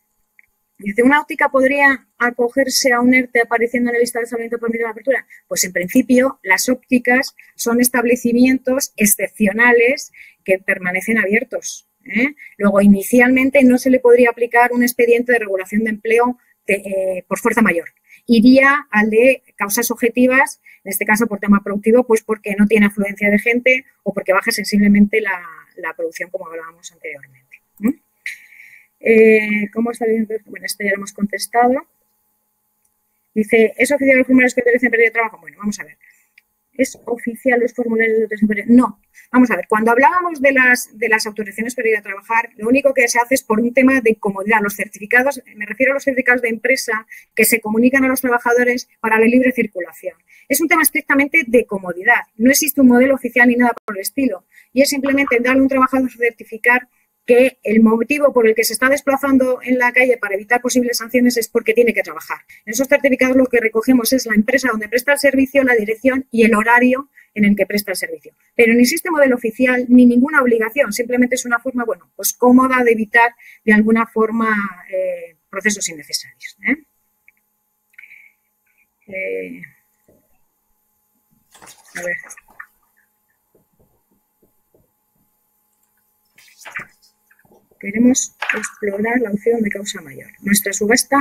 dice, ¿una óptica podría acogerse a un ERTE apareciendo en el listado de establecimiento permitido de apertura? Pues en principio las ópticas son establecimientos excepcionales que permanecen abiertos, ¿eh? Luego, inicialmente no se le podría aplicar un expediente de regulación de empleo por fuerza mayor. Iría al de causas objetivas, en este caso por tema productivo, pues porque no tiene afluencia de gente o porque baja sensiblemente la producción, como hablábamos anteriormente. ¿Cómo está bien? Bueno, esto ya lo hemos contestado. Dice, ¿es oficial los formularios que autorizan pérdida de trabajo? Bueno, vamos a ver. ¿Es oficial los formularios de autorización de pérdida? No. Vamos a ver, cuando hablábamos de las autorizaciones para ir a trabajar, lo único que se hace es por un tema de comodidad. Los certificados, me refiero a los certificados de empresa que se comunican a los trabajadores para la libre circulación. Es un tema estrictamente de comodidad. No existe un modelo oficial ni nada por el estilo. Y es simplemente darle a un trabajador certificar que el motivo por el que se está desplazando en la calle para evitar posibles sanciones es porque tiene que trabajar. En esos certificados lo que recogemos es la empresa donde presta el servicio, la dirección y el horario en el que presta el servicio. Pero no existe modelo oficial ni ninguna obligación, simplemente es una forma, bueno, pues cómoda de evitar de alguna forma procesos innecesarios. A ver. Queremos explorar la opción de causa mayor. Nuestra subasta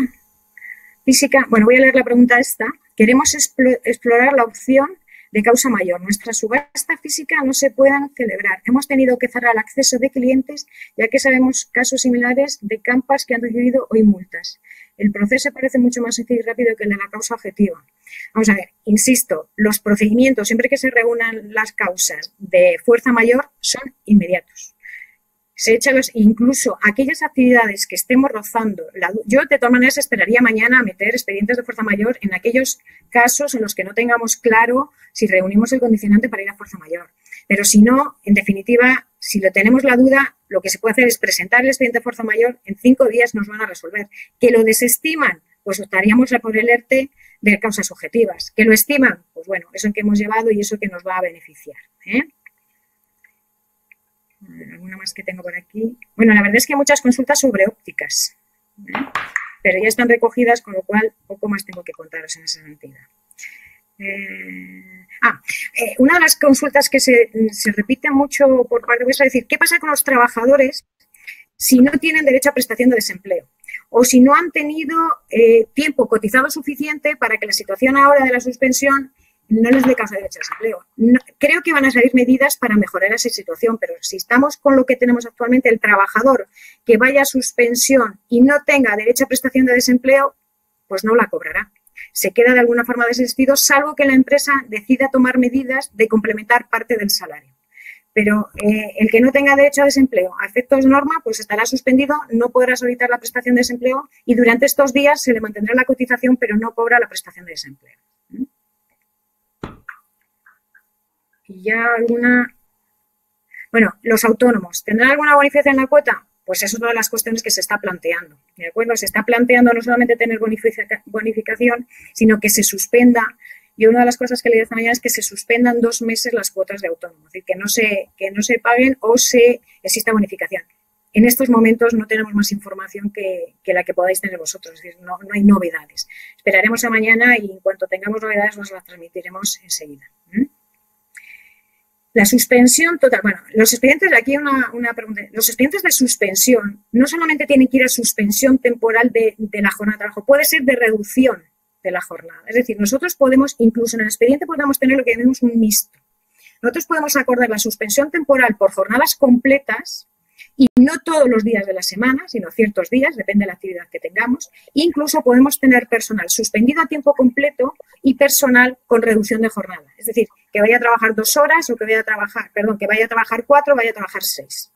física, bueno, voy a leer la pregunta esta. Queremos explorar la opción de causa mayor. Nuestra subasta física no se puedan celebrar. Hemos tenido que cerrar el acceso de clientes, ya que sabemos casos similares de campas que han recibido hoy multas. el proceso parece mucho más sencillo y rápido que el de la causa objetiva. Vamos a ver, insisto, los procedimientos, siempre que se reúnan las causas de fuerza mayor, son inmediatos. Se echan incluso aquellas actividades que estemos rozando. Yo, de todas maneras, esperaría mañana a meter expedientes de fuerza mayor en aquellos casos en los que no tengamos claro si reunimos el condicionante para ir a fuerza mayor. Pero si no, en definitiva, si lo tenemos la duda, lo que se puede hacer es presentar el expediente de fuerza mayor, en 5 días nos van a resolver. Que lo desestiman, pues optaríamos a por el ERTE de causas objetivas. Que lo estiman, pues bueno, eso en que hemos llevado y eso que nos va a beneficiar, ¿eh? Alguna más que tengo por aquí. Bueno, la verdad es que hay muchas consultas sobre ópticas, ¿eh? Pero ya están recogidas, con lo cual poco más tengo que contaros en ese sentido. Una de las consultas que se repite mucho por parte vuestra es decir, ¿qué pasa con los trabajadores si no tienen derecho a prestación de desempleo? O si no han tenido tiempo cotizado suficiente para que la situación ahora de la suspensión no les dé causa de derecho a desempleo. No, creo que van a salir medidas para mejorar esa situación, pero si estamos con lo que tenemos actualmente, el trabajador que vaya a suspensión y no tenga derecho a prestación de desempleo, pues no la cobrará. Se queda de alguna forma desistido, salvo que la empresa decida tomar medidas de complementar parte del salario. Pero el que no tenga derecho a desempleo a efectos de norma, pues estará suspendido, no podrá solicitar la prestación de desempleo y durante estos días se le mantendrá la cotización, pero no cobra la prestación de desempleo. Y ya alguna... Bueno, los autónomos, ¿tendrán alguna bonificación en la cuota? Pues eso es una de las cuestiones que se está planteando, ¿de acuerdo? Se está planteando no solamente tener bonificación, sino que se suspenda. Y una de las cosas que le dije esta mañana es que se suspendan 2 meses las cuotas de autónomo, es decir, que no se paguen o exista bonificación. En estos momentos no tenemos más información que la que podáis tener vosotros, es decir, no hay novedades. Esperaremos a mañana y en cuanto tengamos novedades nos las transmitiremos enseguida. La suspensión total. Bueno, los expedientes, aquí una pregunta. Los expedientes de suspensión no solamente tienen que ir a suspensión temporal de la jornada de trabajo, puede ser de reducción de la jornada. Es decir, nosotros podemos, incluso en el expediente podemos tener lo que llamamos un mixto. Nosotros podemos acordar la suspensión temporal por jornadas completas y no todos los días de la semana, sino ciertos días, depende de la actividad que tengamos. Incluso podemos tener personal suspendido a tiempo completo y personal con reducción de jornada. Es decir, que vaya a trabajar 2 horas o que vaya a trabajar 4 o vaya a trabajar 6.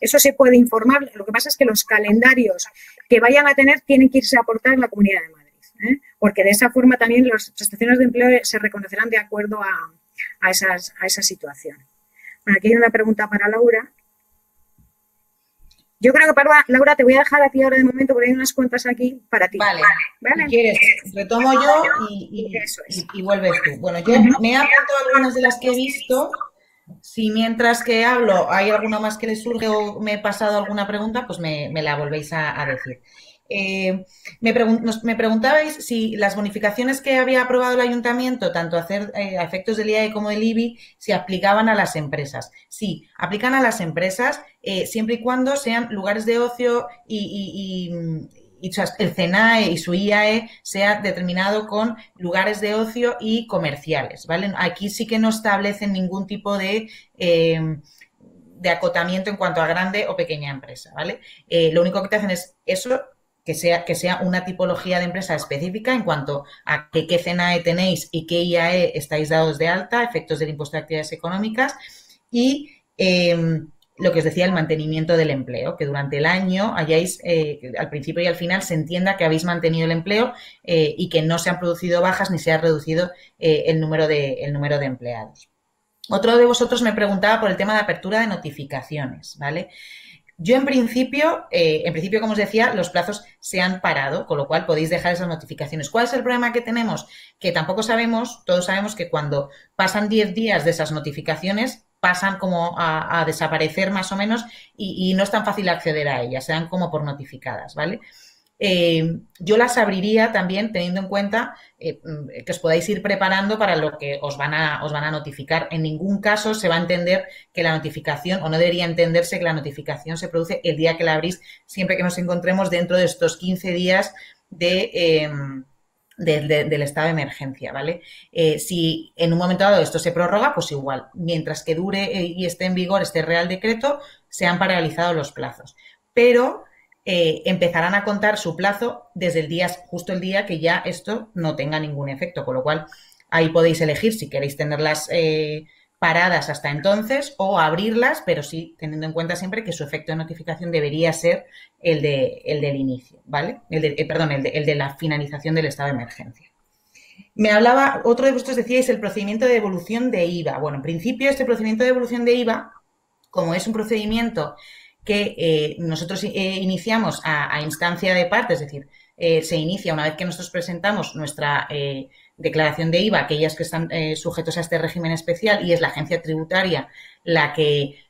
Eso se puede informar. Lo que pasa es que los calendarios que vayan a tener tienen que irse a aportar en la Comunidad de Madrid, porque de esa forma también las prestaciones de empleo se reconocerán de acuerdo a esa situación. Bueno, aquí hay una pregunta para Laura. Yo creo que para Laura te voy a dejar a ti ahora de momento porque hay unas cuentas aquí para ti. Vale. Si quieres, retomo yo y vuelves tú. Bueno, yo me he apuntado algunas de las que he visto. Si mientras que hablo hay alguna más que les surge o me he pasado alguna pregunta, pues me la volvéis a decir. Me preguntabais si las bonificaciones que había aprobado el ayuntamiento, tanto a efectos del IAE como del IBI, se aplicaban a las empresas. Sí, aplican a las empresas siempre y cuando sean lugares de ocio y el CENAE y su IAE sea determinado con lugares de ocio y comerciales, ¿vale? Aquí sí que no establecen ningún tipo de acotamiento en cuanto a grande o pequeña empresa, ¿vale? Lo único que te hacen es eso, que sea una tipología de empresa específica en cuanto a qué CENAE tenéis y qué IAE estáis dados de alta, efectos del impuesto de actividades económicas y lo que os decía, el mantenimiento del empleo, que durante el año hayáis, al principio y al final, se entienda que habéis mantenido el empleo y que no se han producido bajas ni se ha reducido el número de empleados. Otro de vosotros me preguntaba por el tema de apertura de notificaciones, ¿vale? Yo, en principio, como os decía, los plazos se han parado, con lo cual podéis dejar esas notificaciones. ¿Cuál es el problema que tenemos? Que tampoco sabemos, todos sabemos que cuando pasan 10 días de esas notificaciones, pasan como a desaparecer más o menos y no es tan fácil acceder a ellas, se dan como por notificadas, ¿vale? Yo las abriría también teniendo en cuenta que os podáis ir preparando para lo que os van a notificar. En ningún caso se va a entender que la notificación, o no debería entenderse que la notificación se produce el día que la abrís, siempre que nos encontremos dentro de estos 15 días del estado de emergencia, ¿vale? Si en un momento dado esto se prorroga, pues igual, mientras que dure y esté en vigor este Real Decreto, se han paralizado los plazos. Pero empezarán a contar su plazo desde el día, justo el día que ya esto no tenga ningún efecto, con lo cual ahí podéis elegir si queréis tenerlas paradas hasta entonces o abrirlas, pero sí teniendo en cuenta siempre que su efecto de notificación debería ser el del inicio, ¿vale? El de la finalización del estado de emergencia. Me hablaba, otro de vosotros decíais el procedimiento de devolución de IVA. Bueno, en principio este procedimiento de devolución de IVA, como es un procedimiento que nosotros iniciamos a instancia de parte, es decir, se inicia una vez que nosotros presentamos nuestra declaración de IVA, aquellas que están sujetos a este régimen especial y es la agencia tributaria la que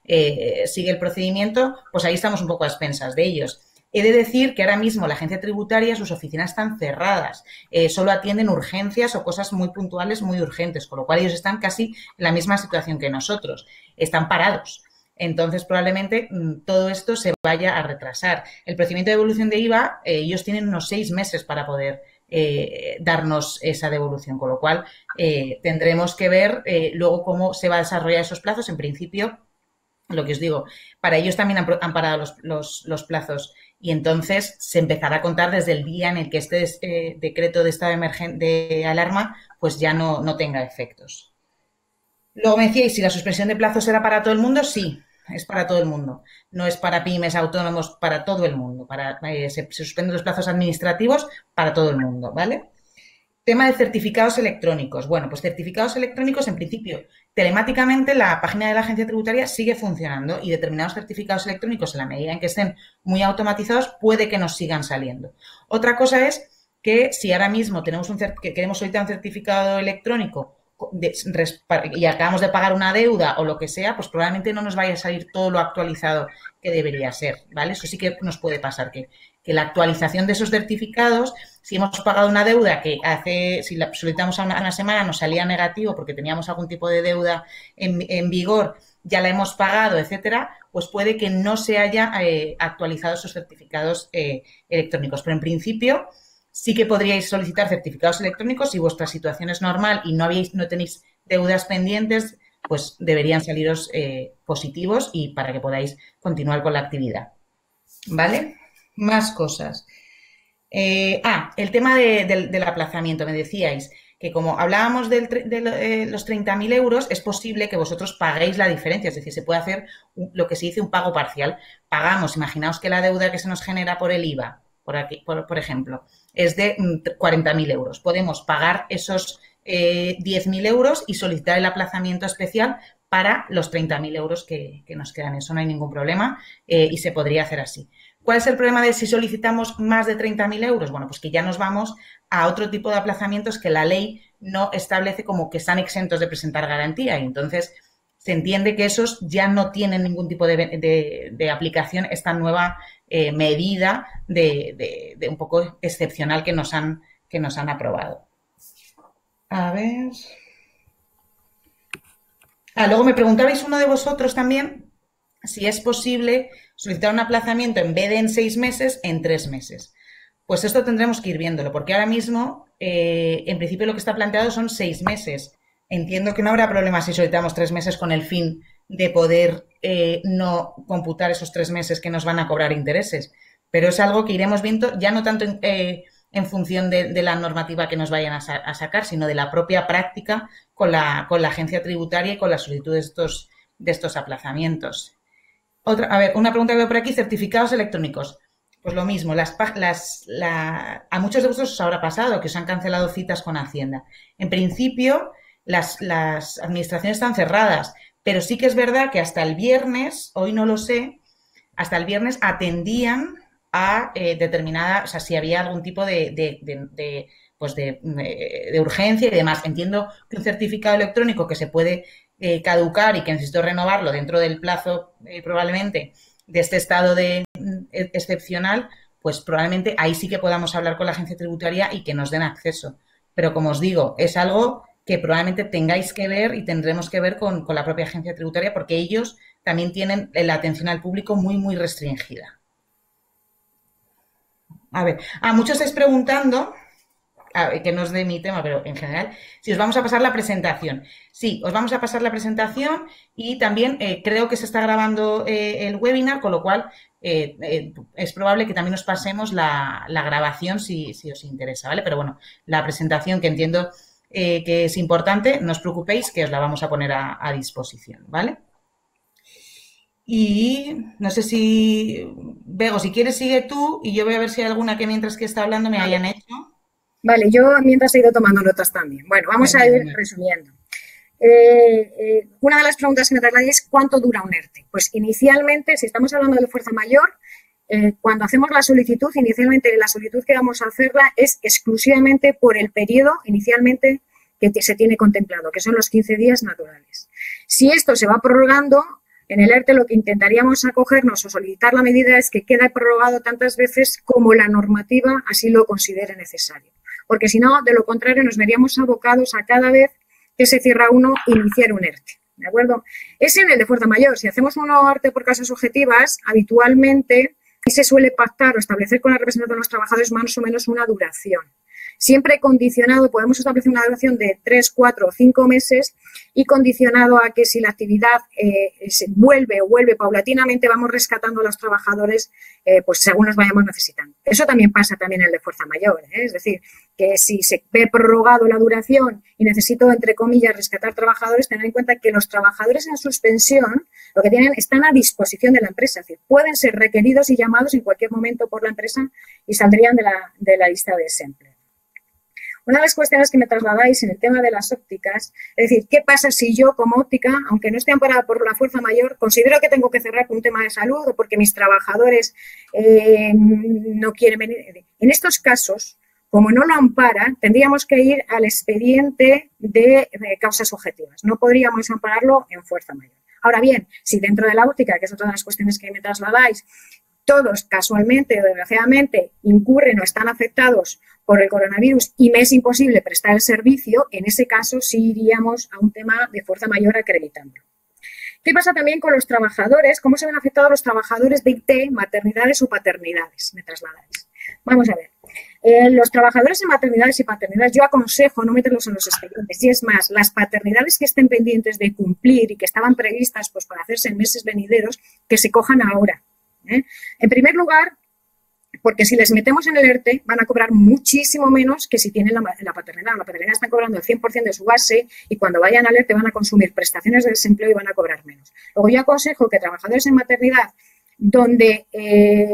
sigue el procedimiento, pues ahí estamos un poco a expensas de ellos. He de decir que ahora mismo la agencia tributaria, sus oficinas están cerradas, solo atienden urgencias o cosas muy puntuales, muy urgentes, con lo cual ellos están casi en la misma situación que nosotros, están parados. Entonces, probablemente todo esto se vaya a retrasar. El procedimiento de devolución de IVA, ellos tienen unos 6 meses para poder darnos esa devolución, con lo cual tendremos que ver luego cómo se va a desarrollar esos plazos. En principio, lo que os digo, para ellos también han parado los plazos y entonces se empezará a contar desde el día en el que este decreto de estado de alarma pues ya no tenga efectos. Luego me decíais si la suspensión de plazos era para todo el mundo. Sí, es para todo el mundo. No es para pymes, autónomos, para todo el mundo. Se suspenden los plazos administrativos para todo el mundo, ¿vale? Tema de certificados electrónicos. Bueno, pues certificados electrónicos, en principio, telemáticamente la página de la agencia tributaria sigue funcionando y determinados certificados electrónicos, en la medida en que estén muy automatizados, puede que nos sigan saliendo. Otra cosa es que si ahora mismo que queremos solicitar un certificado electrónico y acabamos de pagar una deuda o lo que sea, pues probablemente no nos vaya a salir todo lo actualizado que debería ser, ¿vale? Eso sí que nos puede pasar, que la actualización de esos certificados, si hemos pagado una deuda que si la solicitamos a una semana nos salía negativo porque teníamos algún tipo de deuda en vigor, ya la hemos pagado, etcétera, pues puede que no se haya actualizado esos certificados electrónicos. Pero en principio sí que podríais solicitar certificados electrónicos si vuestra situación es normal y no tenéis deudas pendientes, pues deberían saliros positivos y para que podáis continuar con la actividad. ¿Vale? Más cosas. El tema del aplazamiento. Me decíais que como hablábamos de los 30.000 euros, es posible que vosotros paguéis la diferencia. Es decir, se puede hacer lo que se dice un pago parcial. Pagamos, imaginaos que la deuda que se nos genera por el IVA, por ejemplo, es de 40.000 euros. Podemos pagar esos 10.000 euros y solicitar el aplazamiento especial para los 30.000 euros que nos quedan. Eso no hay ningún problema y se podría hacer así. ¿Cuál es el problema de si solicitamos más de 30.000 euros? Bueno, pues que ya nos vamos a otro tipo de aplazamientos que la ley no establece como que están exentos de presentar garantía y entonces se entiende que esos ya no tienen ningún tipo de aplicación esta nueva medida de un poco excepcional que nos han aprobado. A ver. Luego me preguntabais uno de vosotros también si es posible solicitar un aplazamiento en vez de en 6 meses, en 3 meses. Pues esto tendremos que ir viéndolo, porque ahora mismo, en principio, lo que está planteado son 6 meses. Entiendo que no habrá problema si solicitamos 3 meses con el fin de poder no computar esos 3 meses que nos van a cobrar intereses. Pero es algo que iremos viendo, ya no tanto en función de la normativa que nos vayan a sacar, sino de la propia práctica con la agencia tributaria y con la solicitud de estos aplazamientos. Una pregunta que veo por aquí, certificados electrónicos. Pues lo mismo, a muchos de vosotros os habrá pasado que os han cancelado citas con Hacienda. En principio, las administraciones están cerradas, pero sí que es verdad que hasta el viernes, hoy no lo sé, hasta el viernes atendían a determinada, o sea, si había algún tipo de urgencia y demás. Entiendo que un certificado electrónico que se puede caducar y que necesito renovarlo dentro del plazo probablemente de este estado excepcional, pues probablemente ahí sí que podamos hablar con la agencia tributaria y que nos den acceso. Pero como os digo, es algo que probablemente tengáis que ver y tendremos que ver con la propia agencia tributaria porque ellos también tienen la atención al público muy, muy restringida. A ver, muchos estáis preguntando que no es de mi tema, pero en general, si os vamos a pasar la presentación. Sí, os vamos a pasar la presentación y también creo que se está grabando el webinar, con lo cual es probable que también os pasemos la grabación si os interesa, ¿vale? Pero bueno, la presentación, que entiendo que es importante, no os preocupéis, que os la vamos a poner a disposición, ¿vale? Y no sé si, Bego, si quieres sigue tú y yo voy a ver si hay alguna que mientras que está hablando me hayan hecho. Vale, yo mientras he ido tomando notas también. Bueno, vamos a ir resumiendo. Una de las preguntas que me trasladé es ¿cuánto dura un ERTE? Pues inicialmente, si estamos hablando de fuerza mayor, cuando hacemos la solicitud, inicialmente la solicitud que vamos a hacerla es exclusivamente por el periodo inicialmente que se tiene contemplado, que son los 15 días naturales. Si esto se va prorrogando, en el ERTE lo que intentaríamos acogernos o solicitar la medida es que quede prorrogado tantas veces como la normativa así lo considere necesario. Porque si no, de lo contrario, nos veríamos abocados a cada vez que se cierra uno, iniciar un ERTE. ¿De acuerdo? Es en el de fuerza mayor. Si hacemos un ERTE por causas objetivas, habitualmente se suele pactar o establecer con la representación de los trabajadores más o menos una duración. Siempre condicionado, podemos establecer una duración de 3, 4 o 5 meses y condicionado a que si la actividad vuelve paulatinamente, vamos rescatando a los trabajadores pues según los vayamos necesitando. Eso también pasa también en el de fuerza mayor, ¿eh? Es decir, que si se ve prorrogado la duración y necesito, entre comillas, rescatar trabajadores, tener en cuenta que los trabajadores en suspensión lo que tienen están a disposición de la empresa, es decir, pueden ser requeridos y llamados en cualquier momento por la empresa y saldrían de la lista de desempleo. Una de las cuestiones que me trasladáis en el tema de las ópticas, es decir, ¿qué pasa si yo como óptica, aunque no esté amparada por la fuerza mayor, considero que tengo que cerrar por un tema de salud o porque mis trabajadores no quieren venir? En estos casos, como no lo ampara, tendríamos que ir al expediente de causas objetivas. No podríamos ampararlo en fuerza mayor. Ahora bien, si dentro de la óptica, que es otra de las cuestiones que me trasladáis, todos casualmente o desgraciadamente incurren o están afectados por el coronavirus y me es imposible prestar el servicio, en ese caso sí iríamos a un tema de fuerza mayor acreditándolo. ¿Qué pasa también con los trabajadores? ¿Cómo se ven afectados los trabajadores de IT, maternidades o paternidades? Me trasladáis. Vamos a ver. Los trabajadores en maternidades y paternidades yo aconsejo no meterlos en los expedientes. Y es más, las paternidades que estén pendientes de cumplir y que estaban previstas pues, para hacerse en meses venideros, que se cojan ahora. En primer lugar, porque si les metemos en el ERTE van a cobrar muchísimo menos que si tienen la paternidad. La paternidad están cobrando el 100% de su base y cuando vayan al ERTE van a consumir prestaciones de desempleo y van a cobrar menos. Luego yo aconsejo que trabajadores en maternidad donde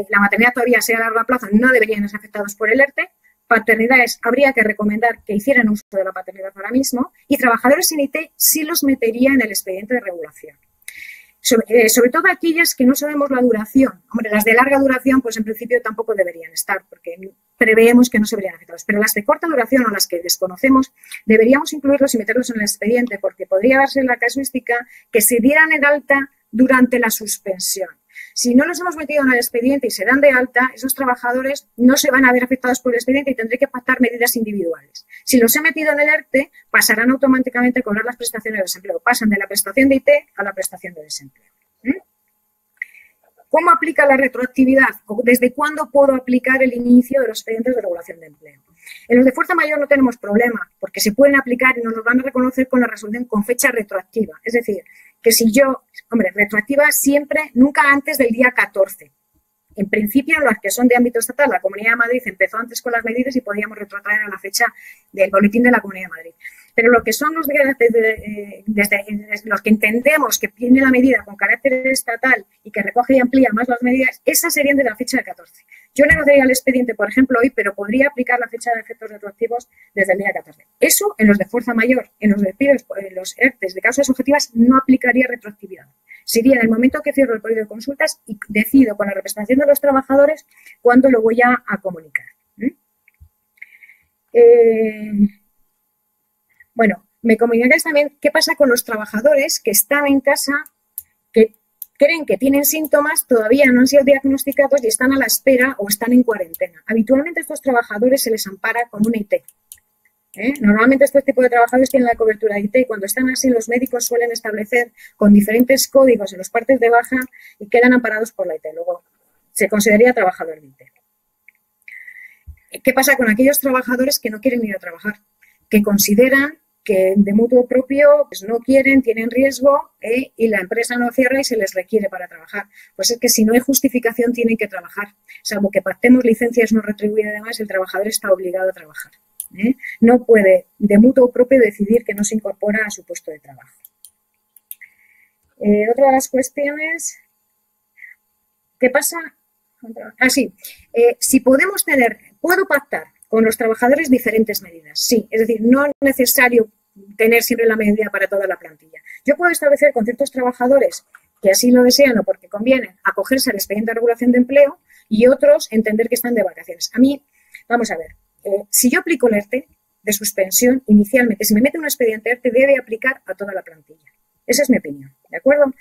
la maternidad todavía sea a largo plazo no deberían ser afectados por el ERTE. Paternidades habría que recomendar que hicieran uso de la paternidad ahora mismo y trabajadores en IT sí los metería en el expediente de regulación. Sobre todo aquellas que no sabemos la duración. Hombre, las de larga duración, pues en principio tampoco deberían estar, porque preveemos que no se verían afectados. Pero las de corta duración o las que desconocemos, deberíamos incluirlos y meterlos en el expediente, porque podría darse la casuística que se dieran en alta durante la suspensión. Si no los hemos metido en el expediente y se dan de alta, esos trabajadores no se van a ver afectados por el expediente y tendré que pactar medidas individuales. Si los he metido en el ERTE, pasarán automáticamente a cobrar las prestaciones de desempleo. Pasan de la prestación de IT a la prestación de desempleo. ¿Cómo aplica la retroactividad? ¿Desde cuándo puedo aplicar el inicio de los expedientes de regulación de empleo? En los de fuerza mayor no tenemos problema, porque se pueden aplicar y nos los van a reconocer con la resolución con fecha retroactiva. Es decir, que si yo, retroactiva siempre, nunca antes del día 14. En principio, las que son de ámbito estatal, la Comunidad de Madrid empezó antes con las medidas y podíamos retrotraer a la fecha del boletín de la Comunidad de Madrid. Pero lo que son los desde los que entendemos que tiene la medida con carácter estatal y que recoge y amplía más las medidas, esas serían de la fecha del 14. Yo negociaría el expediente, por ejemplo, hoy, pero podría aplicar la fecha de efectos retroactivos desde el día 14. Eso en los de fuerza mayor. En los despidos, los ERTEs de causas objetivas no aplicaría retroactividad. Sería en el momento que cierro el periodo de consultas y decido con la representación de los trabajadores cuándo lo voy a comunicar. Bueno, me comunicáis también qué pasa con los trabajadores que están en casa, que creen que tienen síntomas, todavía no han sido diagnosticados y están a la espera o están en cuarentena. Habitualmente a estos trabajadores se les ampara con una IT. Normalmente este tipo de trabajadores tienen la cobertura de IT y cuando están así los médicos suelen establecer con diferentes códigos en los partes de baja y quedan amparados por la IT. Luego se consideraría trabajador de IT. ¿Qué pasa con aquellos trabajadores que no quieren ir a trabajar? Que consideran que de mutuo propio pues no quieren, tienen riesgo y la empresa no cierra y se les requiere para trabajar. Pues es que si no hay justificación tienen que trabajar. Salvo que pactemos licencias no retribuidas y demás, el trabajador está obligado a trabajar. No puede de mutuo propio decidir que no se incorpora a su puesto de trabajo. Otra de las cuestiones, ¿qué pasa? Si puedo pactar con los trabajadores diferentes medidas, sí, es decir, no es necesario tener siempre la medida para toda la plantilla. Yo puedo establecer con ciertos trabajadores que así lo desean o porque conviene acogerse al expediente de regulación de empleo y otros entender que están de vacaciones. A mí, vamos a ver, si yo aplico el ERTE de suspensión inicialmente, si me mete un expediente ERTE debe aplicar a toda la plantilla. Esa es mi opinión, ¿de acuerdo?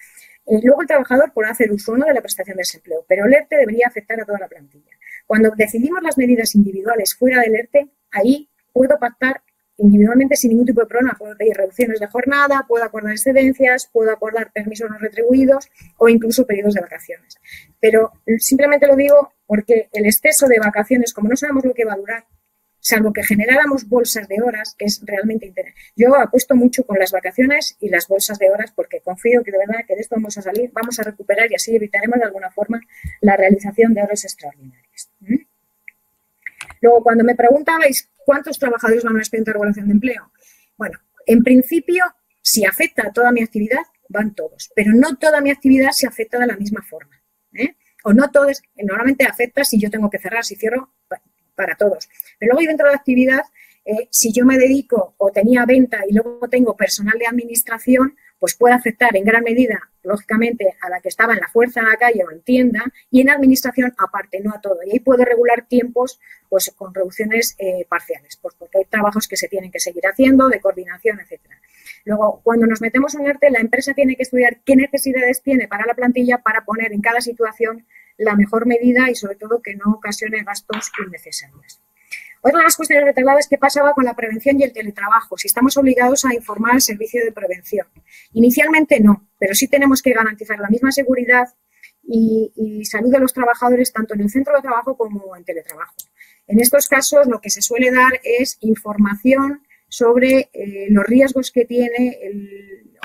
Luego el trabajador podrá hacer uso o no de la prestación de desempleo, pero el ERTE debería afectar a toda la plantilla. Cuando decidimos las medidas individuales fuera del ERTE, ahí puedo pactar individualmente sin ningún tipo de problema. Puedo pedir reducciones de jornada, puedo acordar excedencias, puedo acordar permisos no retribuidos o incluso periodos de vacaciones. Pero simplemente lo digo porque el exceso de vacaciones, como no sabemos lo que va a durar, salvo que generáramos bolsas de horas, que es realmente interesante. Yo apuesto mucho con las vacaciones y las bolsas de horas porque confío que de verdad que de esto vamos a salir, vamos a recuperar y así evitaremos de alguna forma la realización de horas extraordinarias. Luego, cuando me preguntabais cuántos trabajadores van a un expediente de regulación de empleo, bueno, en principio, si afecta a toda mi actividad, van todos, pero no toda mi actividad se afecta de la misma forma. O no todos, normalmente afecta si yo tengo que cerrar, si cierro, para todos. Pero luego, dentro de la actividad, si yo me dedico o tenía venta y luego tengo personal de administración, pues puede afectar en gran medida, lógicamente, a la que estaba en la fuerza en la calle o en tienda y en administración aparte, no a todo. Y ahí puedo regular tiempos pues con reducciones parciales, pues porque hay trabajos que se tienen que seguir haciendo, de coordinación, etcétera. Luego, cuando nos metemos en ERTE, la empresa tiene que estudiar qué necesidades tiene para la plantilla para poner en cada situación la mejor medida y, sobre todo, que no ocasione gastos innecesarios. Otra de las cuestiones que traslada es qué pasaba con la prevención y el teletrabajo, si estamos obligados a informar al servicio de prevención. Inicialmente no, pero sí tenemos que garantizar la misma seguridad y salud de los trabajadores tanto en el centro de trabajo como en teletrabajo. En estos casos lo que se suele dar es información sobre los riesgos que tiene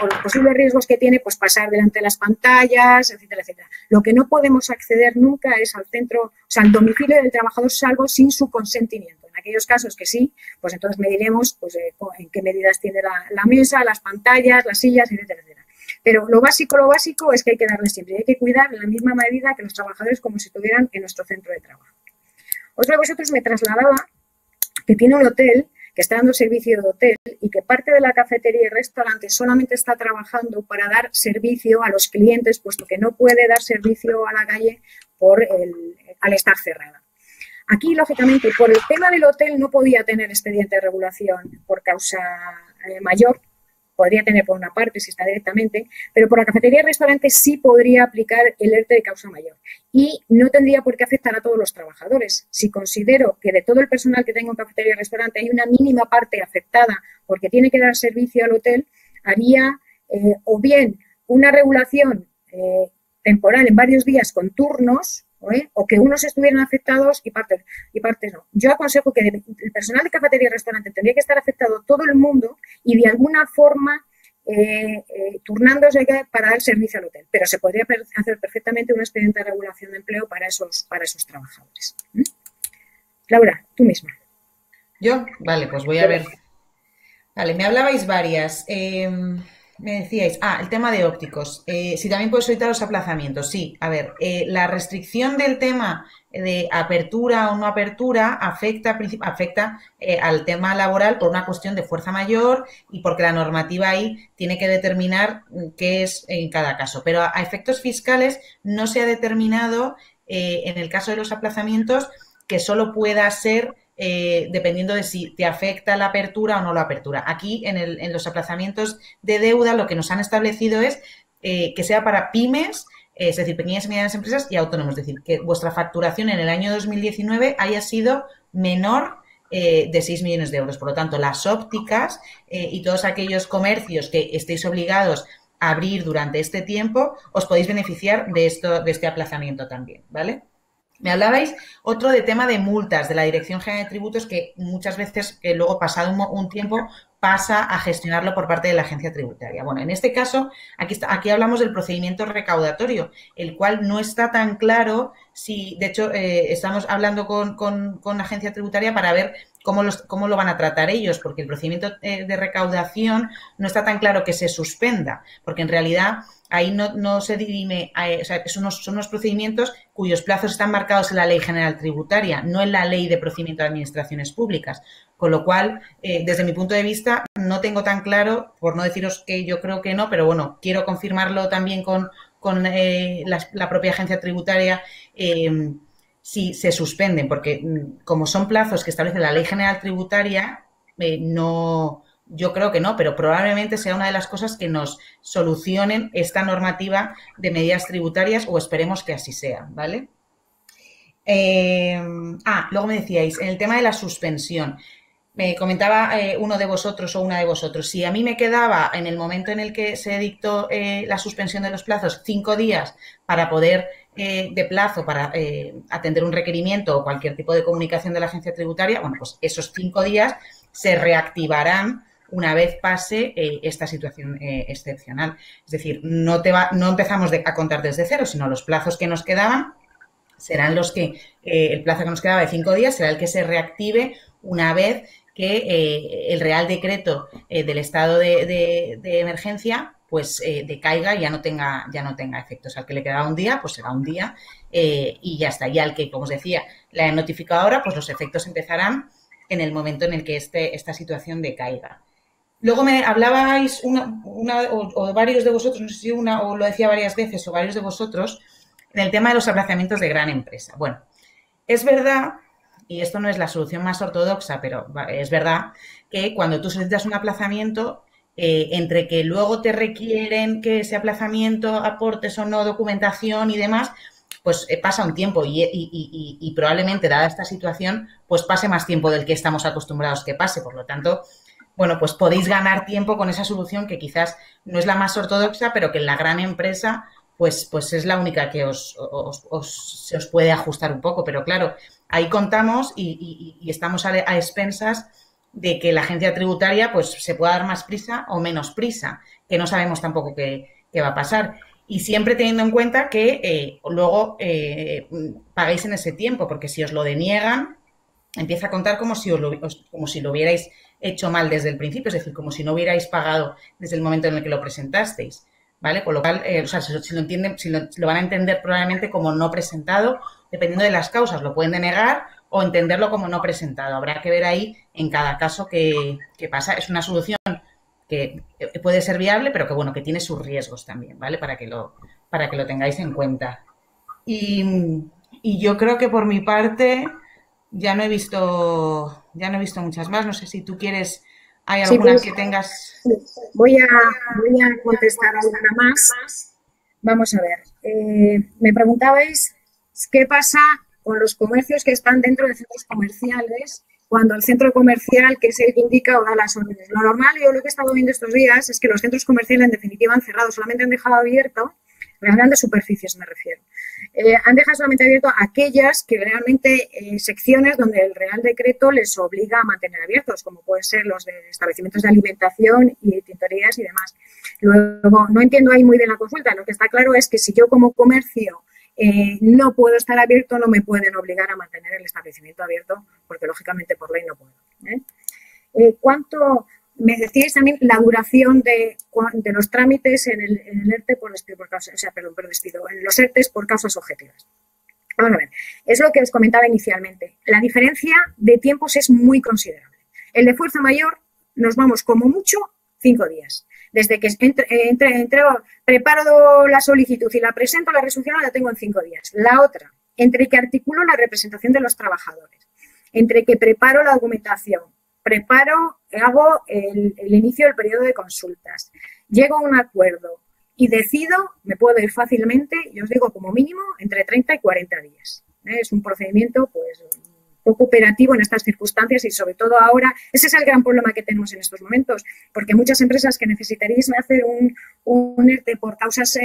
o los posibles riesgos que tiene pues pasar delante de las pantallas, etcétera, etcétera. Lo que no podemos acceder nunca es al centro, o sea, al domicilio del trabajador salvo sin su consentimiento. En aquellos casos que sí, pues entonces mediremos pues, en qué medidas tiene la mesa, las pantallas, las sillas, etcétera, etcétera. Pero lo básico es que hay que darle siempre, hay que cuidar en la misma medida que los trabajadores como si estuvieran en nuestro centro de trabajo. Otro de vosotros me trasladaba que tiene un hotel que está dando servicio de hotel y que parte de la cafetería y restaurante solamente está trabajando para dar servicio a los clientes, puesto que no puede dar servicio a la calle al estar cerrada. Aquí, lógicamente, por el tema del hotel no podía tener expediente de regulación por causa mayor, podría tener por una parte si está directamente, pero por la cafetería y restaurante sí podría aplicar el ERTE de causa mayor y no tendría por qué afectar a todos los trabajadores. Si considero que de todo el personal que tengo en cafetería y restaurante hay una mínima parte afectada porque tiene que dar servicio al hotel, haría o bien una regulación temporal en varios días con turnos, o que unos estuvieran afectados y partes no. Yo aconsejo que el personal de cafetería y restaurante tendría que estar afectado todo el mundo y de alguna forma turnándose para dar servicio al hotel. Pero se podría hacer perfectamente un expediente de regulación de empleo para esos trabajadores. Laura, tú misma. ¿Yo? Vale, pues voy a ver. Vale, me hablabais varias. Me decíais, el tema de ópticos. Si también puedo solicitar los aplazamientos. Sí, a ver, la restricción del tema de apertura o no apertura afecta al tema laboral por una cuestión de fuerza mayor y porque la normativa ahí tiene que determinar qué es en cada caso. Pero a efectos fiscales no se ha determinado en el caso de los aplazamientos que solo pueda ser dependiendo de si te afecta la apertura o no la apertura. Aquí, en los aplazamientos de deuda, lo que nos han establecido es que sea para pymes, es decir, pequeñas y medianas empresas y autónomos. Es decir, que vuestra facturación en el año 2019 haya sido menor de 6 millones de euros. Por lo tanto, las ópticas y todos aquellos comercios que estéis obligados a abrir durante este tiempo, os podéis beneficiar de este aplazamiento también, ¿vale? Me hablabais otro de tema de multas de la Dirección General de Tributos que muchas veces, luego pasado un tiempo, pasa a gestionarlo por parte de la agencia tributaria. Bueno, en este caso, aquí hablamos del procedimiento recaudatorio, el cual no está tan claro si, de hecho, estamos hablando con la agencia tributaria para ver cómo lo van a tratar ellos, porque el procedimiento de recaudación no está tan claro que se suspenda, porque en realidad ahí no se dirime, o sea, son unos procedimientos cuyos plazos están marcados en la Ley General Tributaria, no en la Ley de Procedimiento de Administraciones Públicas. Con lo cual, desde mi punto de vista, no tengo tan claro, por no deciros que yo creo que no, pero bueno, quiero confirmarlo también con la propia agencia tributaria, si se suspenden, porque como son plazos que establece la Ley General Tributaria, no, yo creo que no, pero probablemente sea una de las cosas que nos solucionen esta normativa de medidas tributarias, o esperemos que así sea, ¿vale? Luego me decíais, en el tema de la suspensión, me comentaba uno de vosotros o una de vosotros, si a mí me quedaba en el momento en el que se dictó la suspensión de los plazos 5 días para poder, de plazo para atender un requerimiento o cualquier tipo de comunicación de la agencia tributaria, bueno, pues esos 5 días se reactivarán una vez pase esta situación excepcional. Es decir, no empezamos a contar desde cero, sino los plazos que nos quedaban serán los que, el plazo que nos quedaba de 5 días será el que se reactive una vez que el Real Decreto del estado de emergencia pues decaiga y ya no tenga efectos. Al que le quedaba un día, pues será un día y ya está. Y al que, como os decía, la he notificado ahora, pues los efectos empezarán en el momento en el que esta situación decaiga. Luego me hablabais o varios de vosotros, no sé si una o lo decía varias veces, o varios de vosotros, en el tema de los aplazamientos de gran empresa. Bueno, es verdad, y esto no es la solución más ortodoxa, pero es verdad que cuando tú solicitas un aplazamiento, entre que luego te requieren que ese aplazamiento aportes o no documentación y demás, pues pasa un tiempo y probablemente, dada esta situación, pues pase más tiempo del que estamos acostumbrados que pase. Por lo tanto, bueno, pues podéis ganar tiempo con esa solución que quizás no es la más ortodoxa, pero que en la gran empresa pues es la única que se os puede ajustar un poco. Pero claro, ahí contamos y estamos a expensas de que la agencia tributaria pues se pueda dar más prisa o menos prisa, que no sabemos tampoco qué va a pasar. Y siempre teniendo en cuenta que luego paguéis en ese tiempo, porque si os lo deniegan, empieza a contar como si lo hubierais hecho mal desde el principio, es decir, como si no hubierais pagado desde el momento en el que lo presentasteis, ¿vale? Con lo cual, o sea, si lo entienden, si lo van a entender probablemente como no presentado, dependiendo de las causas, lo pueden denegar o entenderlo como no presentado. Habrá que ver ahí en cada caso qué pasa. Es una solución que puede ser viable, pero que bueno, que tiene sus riesgos también, ¿vale? Para que lo tengáis en cuenta. Y yo creo que por mi parte ya no he visto muchas más. No sé si tú quieres, hay alguna que tengas. Voy a contestar alguna más. Vamos a ver. Me preguntabais qué pasa con los comercios que están dentro de centros comerciales cuando el centro comercial, que es el que indica o da las órdenes. Lo normal, yo lo que he estado viendo estos días, es que los centros comerciales en definitiva han cerrado, solamente han dejado abierto, las grandes superficies me refiero, han dejado solamente abierto aquellas que realmente, secciones donde el Real Decreto les obliga a mantener abiertos, como pueden ser los de establecimientos de alimentación y tintorerías y demás. Luego, no entiendo ahí muy bien la consulta, lo que está claro es que si yo como comercio no puedo estar abierto, no me pueden obligar a mantener el establecimiento abierto, porque lógicamente por ley no puedo. ¿Cuánto? Me decíais también la duración de los trámites en el ERTE por despido, en los ERTEs por causas objetivas. Vamos a ver, es lo que os comentaba inicialmente. La diferencia de tiempos es muy considerable. El de fuerza mayor nos vamos como mucho 5 días. Desde que preparo la solicitud y la presento, la resolución la tengo en 5 días. La otra, entre que articulo la representación de los trabajadores, entre que preparo la documentación, hago el inicio del periodo de consultas, llego a un acuerdo y decido, me puedo ir fácilmente, yo os digo como mínimo, entre 30 y 40 días. Es un procedimiento pues poco operativo en estas circunstancias y sobre todo ahora, ese es el gran problema que tenemos en estos momentos, porque muchas empresas que necesitaréis hacer un ERTE por causas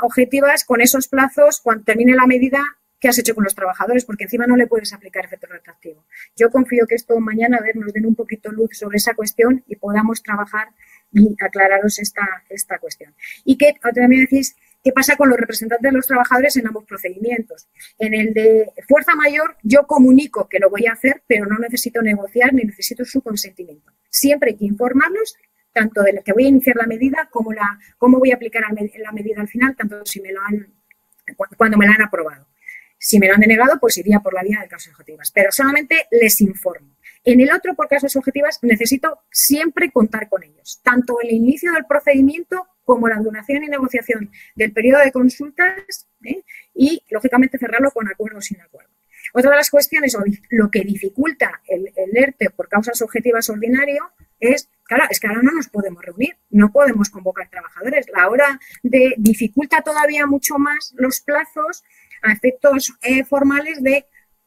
objetivas, con esos plazos, cuando termine la medida, qué has hecho con los trabajadores, porque encima no le puedes aplicar efecto retroactivo. Yo confío que esto mañana, a ver, nos den un poquito luz sobre esa cuestión y podamos trabajar y aclararos esta cuestión. Y que también decís, ¿qué pasa con los representantes de los trabajadores en ambos procedimientos? En el de fuerza mayor, yo comunico que lo voy a hacer, pero no necesito negociar ni necesito su consentimiento. Siempre hay que informarlos, tanto de que voy a iniciar la medida como cómo voy a aplicar la medida al final, tanto si cuando me la han aprobado. Si me lo han denegado, pues iría por la vía de causas objetivas, pero solamente les informo. En el otro, por causas objetivas, necesito siempre contar con ellos, tanto el inicio del procedimiento como la duración y negociación del periodo de consultas y, lógicamente, cerrarlo con acuerdo o sin acuerdo. Otra de las cuestiones, o lo que dificulta el ERTE por causas objetivas ordinario, es, claro, es que ahora no nos podemos reunir, no podemos convocar trabajadores. La hora dificulta todavía mucho más los plazos a efectos formales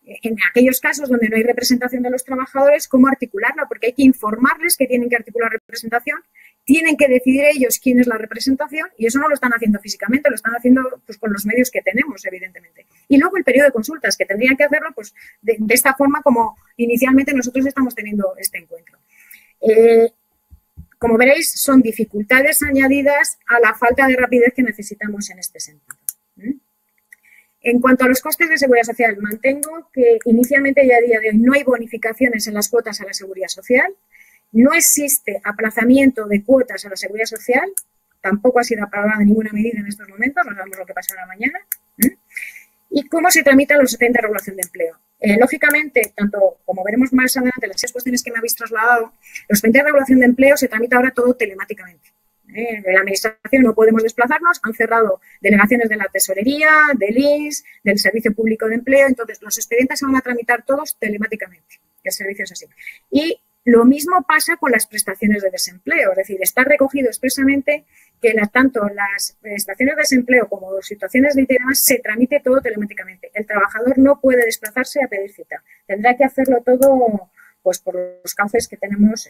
en aquellos casos donde no hay representación de los trabajadores, cómo articularla, porque hay que informarles que tienen que articular representación, tienen que decidir ellos quién es la representación y eso no lo están haciendo físicamente, lo están haciendo pues con los medios que tenemos, evidentemente. Y luego el periodo de consultas, que tendrían que hacerlo pues de esta forma como inicialmente nosotros estamos teniendo este encuentro. Como veréis, son dificultades añadidas a la falta de rapidez que necesitamos en este sentido. En cuanto a los costes de seguridad social, mantengo que inicialmente y a día de hoy no hay bonificaciones en las cuotas a la seguridad social, no existe aplazamiento de cuotas a la seguridad social, tampoco ha sido aprobada ninguna medida en estos momentos, no sabemos lo que pasará mañana. ¿Y cómo se tramitan los expedientes de regulación de empleo? Lógicamente, tanto como veremos más adelante, las 6 cuestiones que me habéis trasladado, los expedientes de regulación de empleo se tramita ahora todo telemáticamente. De la Administración no podemos desplazarnos, han cerrado delegaciones de la Tesorería, del INS, del Servicio Público de Empleo, entonces los expedientes se van a tramitar todos telemáticamente, el servicio es así. Y lo mismo pasa con las prestaciones de desempleo, es decir, está recogido expresamente que tanto las prestaciones de desempleo como las situaciones de ITV se tramite todo telemáticamente. El trabajador no puede desplazarse a pedir cita, tendrá que hacerlo todo pues por los cauces que tenemos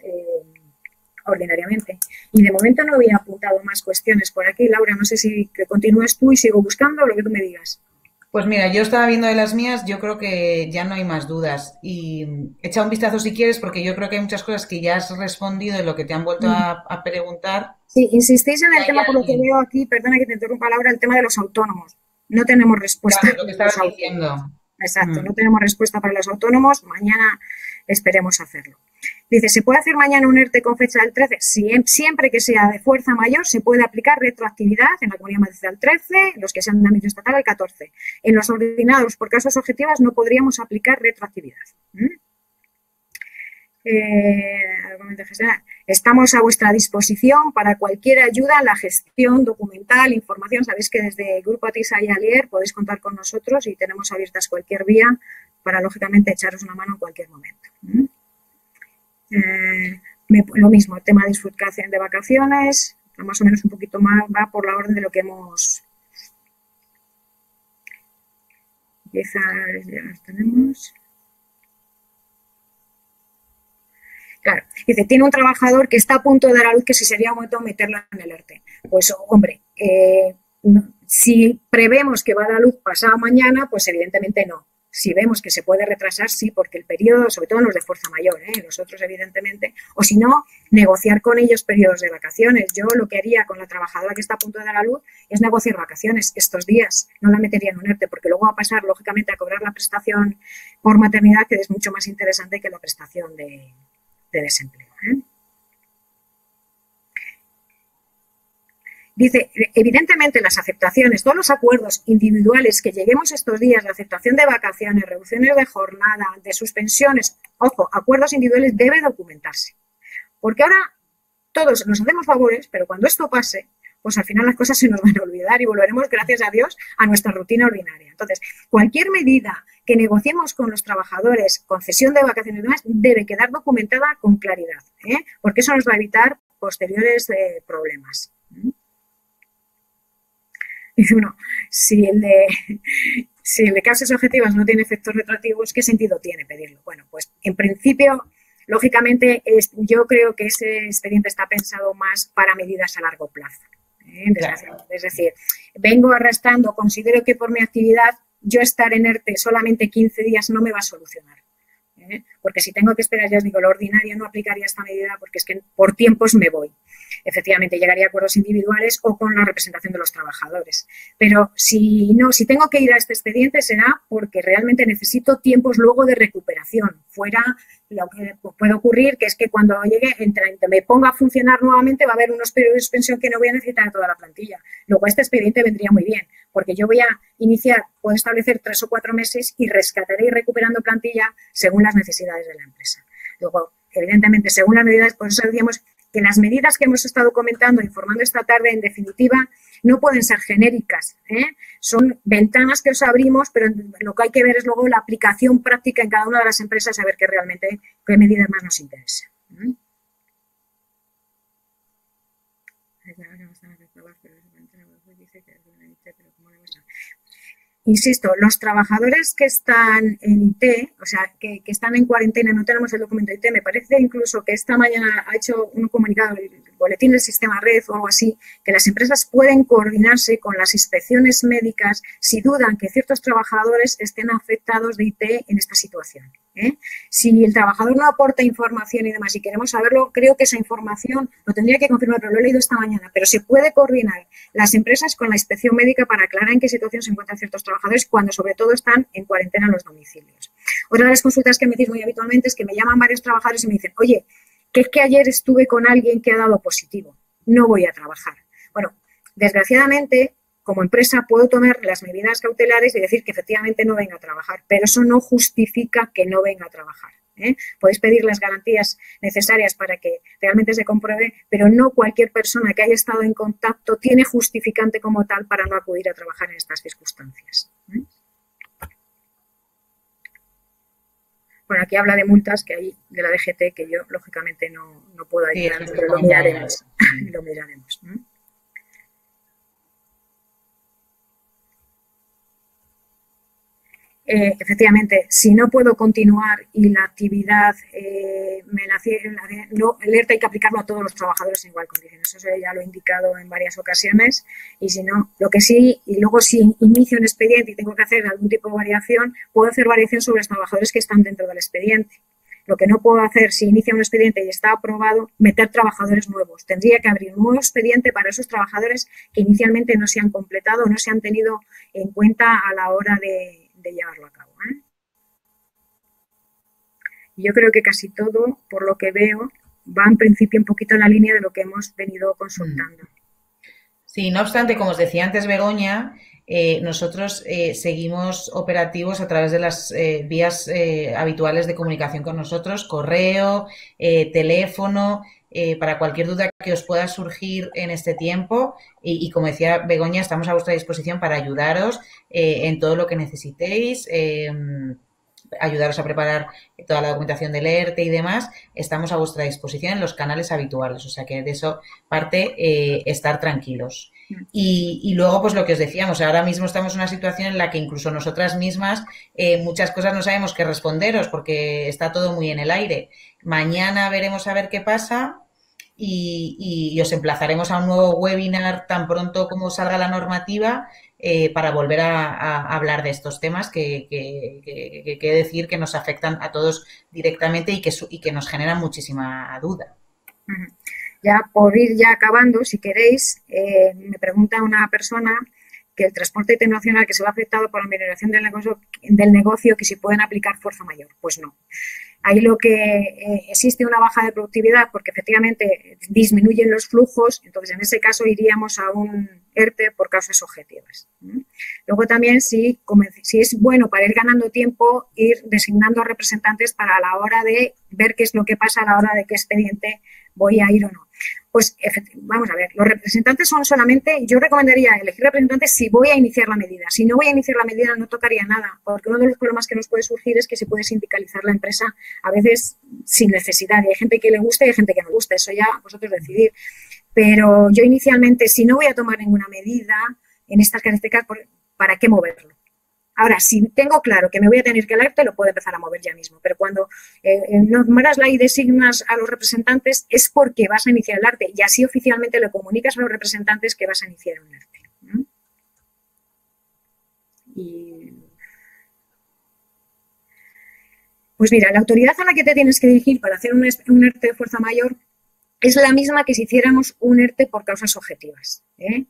ordinariamente. Y de momento no había apuntado más cuestiones por aquí. Laura, no sé si que continúes tú y sigo buscando o lo que tú me digas. Pues mira, yo estaba viendo de las mías, yo creo que ya no hay más dudas. Y echa un vistazo si quieres, porque yo creo que hay muchas cosas que ya has respondido en lo que te han vuelto a preguntar. Sí, insistís en el tema, por lo que veo aquí, perdona que te interrumpa, Laura, el tema de los autónomos. No tenemos respuesta. Claro, lo que estabas diciendo. Exacto, no tenemos respuesta para los autónomos. Mañana esperemos hacerlo. Dice, ¿se puede hacer mañana un ERTE con fecha del 13? Siempre que sea de fuerza mayor, se puede aplicar retroactividad en la Comunidad de Madrid al 13, los que sean de ámbito estatal al 14. En los ordinados por causas objetivas no podríamos aplicar retroactividad. Estamos a vuestra disposición para cualquier ayuda en la gestión documental, información. Sabéis que desde el Grupo ATISA y Alier podéis contar con nosotros y tenemos abiertas cualquier vía para, lógicamente, echaros una mano en cualquier momento. Lo mismo, el tema de disfrutación de vacaciones, más o menos un poquito más, va por la orden de lo que hemos... Quizás ya las tenemos... Claro, dice, tiene un trabajador que está a punto de dar a luz que si sería momento de meterlo en el ERTE. Pues, hombre, si prevemos que va a dar a luz pasado mañana, pues evidentemente no. Si vemos que se puede retrasar, sí, porque el periodo, sobre todo en los de fuerza mayor, los otros evidentemente, o si no, negociar con ellos periodos de vacaciones. Yo lo que haría con la trabajadora que está a punto de dar a luz es negociar vacaciones estos días, no la metería en un ERTE, porque luego va a pasar, lógicamente, a cobrar la prestación por maternidad, que es mucho más interesante que la prestación de desempleo. Dice, evidentemente las aceptaciones, todos los acuerdos individuales que lleguemos estos días de aceptación de vacaciones, reducciones de jornada, de suspensiones, ojo, acuerdos individuales debe documentarse. Porque ahora todos nos hacemos favores, pero cuando esto pase, pues al final las cosas se nos van a olvidar y volveremos, gracias a Dios, a nuestra rutina ordinaria. Entonces, cualquier medida que negociemos con los trabajadores, concesión de vacaciones y demás, debe quedar documentada con claridad, porque eso nos va a evitar posteriores problemas. Dice uno, si el de causas objetivas no tiene efectos retroactivos, ¿qué sentido tiene pedirlo? Bueno, pues en principio, lógicamente, yo creo que ese expediente está pensado más para medidas a largo plazo. Claro. Es decir, vengo arrastrando, considero que por mi actividad yo estar en ERTE solamente 15 días no me va a solucionar. Porque si tengo que esperar, ya os digo, lo ordinario no aplicaría esta medida porque es que por tiempos me voy. Efectivamente, llegaría a acuerdos individuales o con la representación de los trabajadores. Pero si tengo que ir a este expediente será porque realmente necesito tiempos luego de recuperación. Fuera, lo que puede ocurrir que es que cuando llegue, me ponga a funcionar nuevamente, va a haber unos periodos de suspensión que no voy a necesitar a toda la plantilla. Luego este expediente vendría muy bien, porque yo voy a iniciar, puedo establecer 3 o 4 meses y rescataré y recuperando plantilla según las necesidades de la empresa. Luego, evidentemente, según las medidas, por eso decíamos que las medidas que hemos estado comentando, informando esta tarde, en definitiva, no pueden ser genéricas. Son ventanas que os abrimos, pero lo que hay que ver es luego la aplicación práctica en cada una de las empresas, a ver qué medidas más nos interesan. Insisto, los trabajadores que están en IT, o sea, que están en cuarentena, no tenemos el documento de IT, me parece incluso que esta mañana ha hecho un comunicado, el boletín del sistema red o algo así, que las empresas pueden coordinarse con las inspecciones médicas si dudan que ciertos trabajadores estén afectados de IT en esta situación. Si el trabajador no aporta información y demás y queremos saberlo, creo que esa información lo tendría que confirmar, pero lo he leído esta mañana, pero se puede coordinar las empresas con la inspección médica para aclarar en qué situación se encuentran ciertos trabajadores cuando sobre todo están en cuarentena en los domicilios. Otra de las consultas que me hacéis muy habitualmente es que me llaman varios trabajadores y me dicen, oye, que es que ayer estuve con alguien que ha dado positivo, no voy a trabajar. Bueno, desgraciadamente, como empresa puedo tomar las medidas cautelares y decir que efectivamente no venga a trabajar, pero eso no justifica que no venga a trabajar. Podéis pedir las garantías necesarias para que realmente se compruebe, pero no cualquier persona que haya estado en contacto tiene justificante como tal para no acudir a trabajar en estas circunstancias. Bueno, aquí habla de multas que hay de la DGT que yo, lógicamente, no puedo ayudar, pero lo miraremos. Lo miraremos. Efectivamente, si no puedo continuar y la actividad el ERTE hay que aplicarlo a todos los trabajadores en igual condiciones. Eso ya lo he indicado en varias ocasiones y si no, lo que sí, y luego si inicio un expediente y tengo que hacer algún tipo de variación, puedo hacer variación sobre los trabajadores que están dentro del expediente. Lo que no puedo hacer si inicia un expediente y está aprobado, meter trabajadores nuevos. Tendría que abrir un nuevo expediente para esos trabajadores que inicialmente no se han completado o no se han tenido en cuenta a la hora de llevarlo a cabo. Yo creo que casi todo, por lo que veo, va en principio un poquito en la línea de lo que hemos venido consultando. Sí, no obstante, como os decía antes Begoña, nosotros seguimos operativos a través de las vías habituales de comunicación con nosotros, correo, teléfono, para cualquier duda que os pueda surgir en este tiempo y como decía Begoña, estamos a vuestra disposición para ayudaros en todo lo que necesitéis, ayudaros a preparar toda la documentación del ERTE y demás, estamos a vuestra disposición en los canales habituales, o sea que de eso parte estar tranquilos. Y luego, pues lo que os decíamos, ahora mismo estamos en una situación en la que incluso nosotras mismas muchas cosas no sabemos qué responderos porque está todo muy en el aire. Mañana veremos a ver qué pasa y os emplazaremos a un nuevo webinar tan pronto como salga la normativa para volver a hablar de estos temas que decir que nos afectan a todos directamente y que nos generan muchísima duda. Ya por ir ya acabando, si queréis, me pregunta una persona que el transporte internacional que se va afectado por la migración del negocio que si pueden aplicar fuerza mayor. Pues no. Ahí lo que existe una baja de productividad porque efectivamente disminuyen los flujos, entonces en ese caso iríamos a un ERTE por causas objetivas. Luego también si es bueno para ir ganando tiempo, ir designando representantes para la hora de ver qué es lo que pasa a la hora de qué expediente voy a ir o no. Pues vamos a ver, los representantes son solamente, yo recomendaría elegir representantes si voy a iniciar la medida. Si no voy a iniciar la medida no tocaría nada, porque uno de los problemas que nos puede surgir es que se puede sindicalizar la empresa a veces sin necesidad. Y hay gente que le gusta y hay gente que no le gusta, eso ya vosotros decidir. Pero yo inicialmente, si no voy a tomar ninguna medida en estas características, ¿para qué moverlo? Ahora, si tengo claro que me voy a tener que alertar, lo puedo empezar a mover ya mismo. Pero cuando nombras la y designas a los representantes es porque vas a iniciar el arte y así oficialmente le comunicas a los representantes que vas a iniciar un arte. Y Pues mira, la autoridad a la que te tienes que dirigir para hacer un ERTE de fuerza mayor es la misma que si hiciéramos un ERTE por causas objetivas, ¿eh?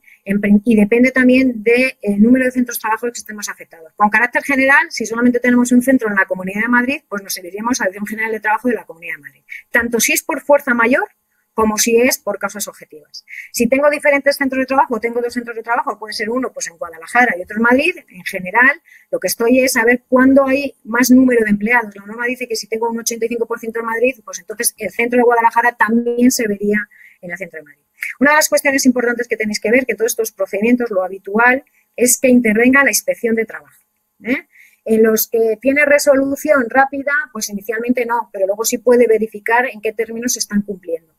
Y depende también del número de centros de trabajo que estemos afectados. Con carácter general, si solamente tenemos un centro en la Comunidad de Madrid, pues nos iríamos a la Dirección General de Trabajo de la Comunidad de Madrid. Tanto si es por fuerza mayor como si es por causas objetivas. Si tengo diferentes centros de trabajo, tengo 2 centros de trabajo, puede ser uno pues en Guadalajara y otro en Madrid, en general, lo que estoy es a ver cuándo hay más número de empleados. La norma dice que si tengo un 85% en Madrid, pues entonces el centro de Guadalajara también se vería en el centro de Madrid. Una de las cuestiones importantes que tenéis que ver, que todos estos procedimientos, lo habitual, es que intervenga la inspección de trabajo, ¿eh? En los que tiene resolución rápida, pues inicialmente no, pero luego sí puede verificar en qué términos se están cumpliendo.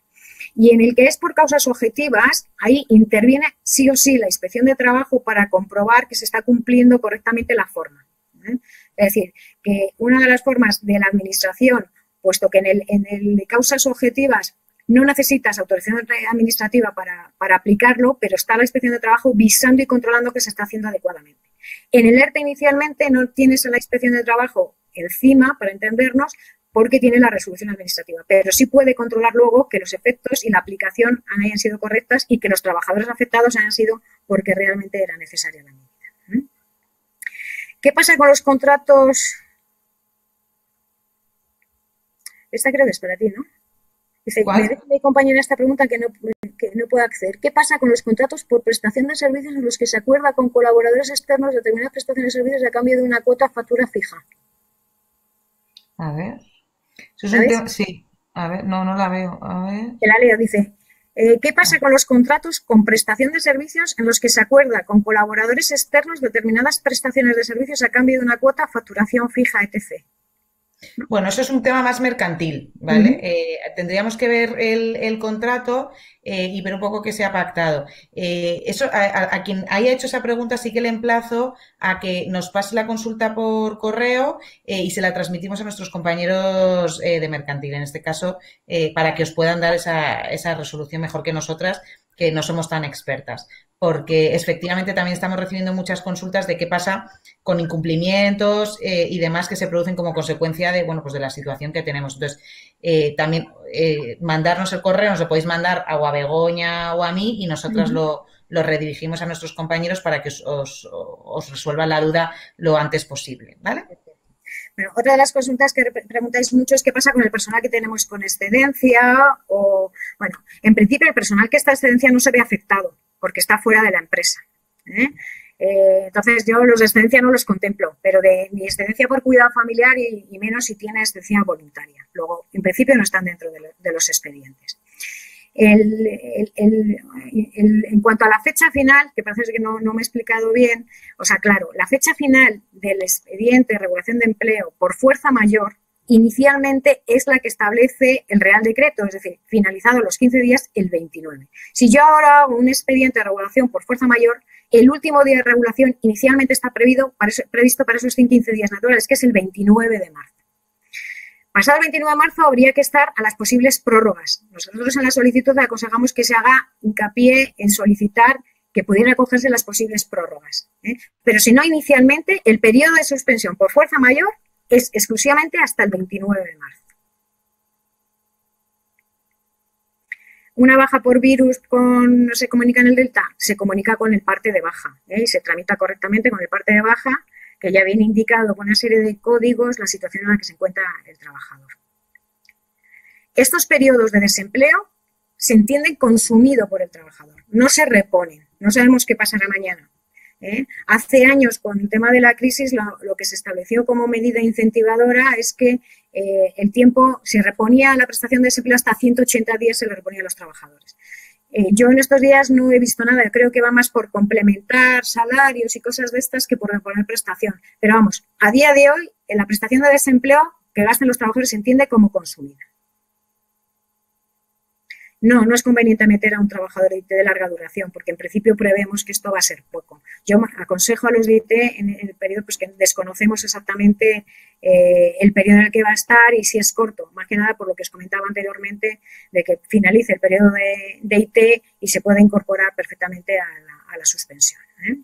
Y en el que es por causas objetivas, ahí interviene sí o sí la inspección de trabajo para comprobar que se está cumpliendo correctamente la forma, ¿eh? Es decir, que una de las formas de la administración, puesto que en el de causas objetivas no necesitas autorización administrativa para aplicarlo, pero está la inspección de trabajo visando y controlando que se está haciendo adecuadamente. En el ERTE inicialmente no tienes la inspección de trabajo encima, para entendernos, porque tiene la resolución administrativa, pero sí puede controlar luego que los efectos y la aplicación hayan sido correctas y que los trabajadores afectados hayan sido porque realmente era necesaria la medida. ¿Qué pasa con los contratos? Esta creo que es para ti, ¿no? Dice, me dice mi compañera esta pregunta que no puedo acceder. ¿Qué pasa con los contratos por prestación de servicios en los que se acuerda con colaboradores externos determinadas prestaciones de servicios a cambio de una cuota factura fija? A ver. Eso es un tema, sí. A ver, no la veo. A ver. Te la leo, dice. ¿Qué pasa con los contratos con prestación de servicios en los que se acuerda con colaboradores externos determinadas prestaciones de servicios a cambio de una cuota, facturación fija, etc.? Bueno, eso es un tema más mercantil, ¿vale? Tendríamos que ver el contrato y ver un poco qué se ha pactado. Eso, a quien haya hecho esa pregunta sí que le emplazo a que nos pase la consulta por correo y se la transmitimos a nuestros compañeros de mercantil, en este caso, para que os puedan dar esa resolución mejor que nosotras, que no somos tan expertas, porque efectivamente también estamos recibiendo muchas consultas de qué pasa con incumplimientos y demás que se producen como consecuencia de, bueno, pues de la situación que tenemos. Entonces, también mandarnos el correo, nos lo podéis mandar o a Begoña o a mí y nosotras lo redirigimos a nuestros compañeros para que os resuelvan la duda lo antes posible, ¿vale? Bueno, otra de las consultas que preguntáis mucho es qué pasa con el personal que tenemos con excedencia o, bueno, en principio el personal que está en excedencia no se ve afectado porque está fuera de la empresa, ¿eh? Entonces yo los de excedencia no los contemplo, pero de mi excedencia por cuidado familiar y menos si tiene excedencia voluntaria. Luego, en principio no están dentro de los expedientes. En cuanto a la fecha final, que parece que no me he explicado bien, o sea, claro, la fecha final del expediente de regulación de empleo por fuerza mayor inicialmente es la que establece el Real Decreto, es decir, finalizado los 15 días, el 29. Si yo ahora hago un expediente de regulación por fuerza mayor, el último día de regulación inicialmente está previsto para esos 15 días naturales, que es el 29 de marzo. Pasado el 29 de marzo habría que estar a las posibles prórrogas. Nosotros en la solicitud aconsejamos que se haga hincapié en solicitar que pudieran acogerse las posibles prórrogas, ¿eh? Pero si no, inicialmente el periodo de suspensión por fuerza mayor es exclusivamente hasta el 29 de marzo. Una baja por virus no se comunica en el Delta, se comunica con el parte de baja, ¿eh? Y se tramita correctamente con el parte de baja, que ya viene indicado con una serie de códigos la situación en la que se encuentra el trabajador. Estos periodos de desempleo se entienden consumido por el trabajador, no se reponen, no sabemos qué pasará mañana, ¿eh? Hace años, con el tema de la crisis, lo que se estableció como medida incentivadora es que el tiempo se reponía la prestación de desempleo hasta 180 días se le reponía a los trabajadores. Yo en estos días no he visto nada, creo que va más por complementar salarios y cosas de estas que por reponer prestación. Pero vamos, a día de hoy, en la prestación de desempleo que gastan los trabajadores se entiende como consumida. No es conveniente meter a un trabajador de IT de larga duración, porque en principio prevemos que esto va a ser poco. Yo aconsejo a los de IT en el periodo, pues que desconocemos exactamente el periodo en el que va a estar y si es corto, más que nada por lo que os comentaba anteriormente, de que finalice el periodo de IT y se pueda incorporar perfectamente a la suspensión, ¿eh?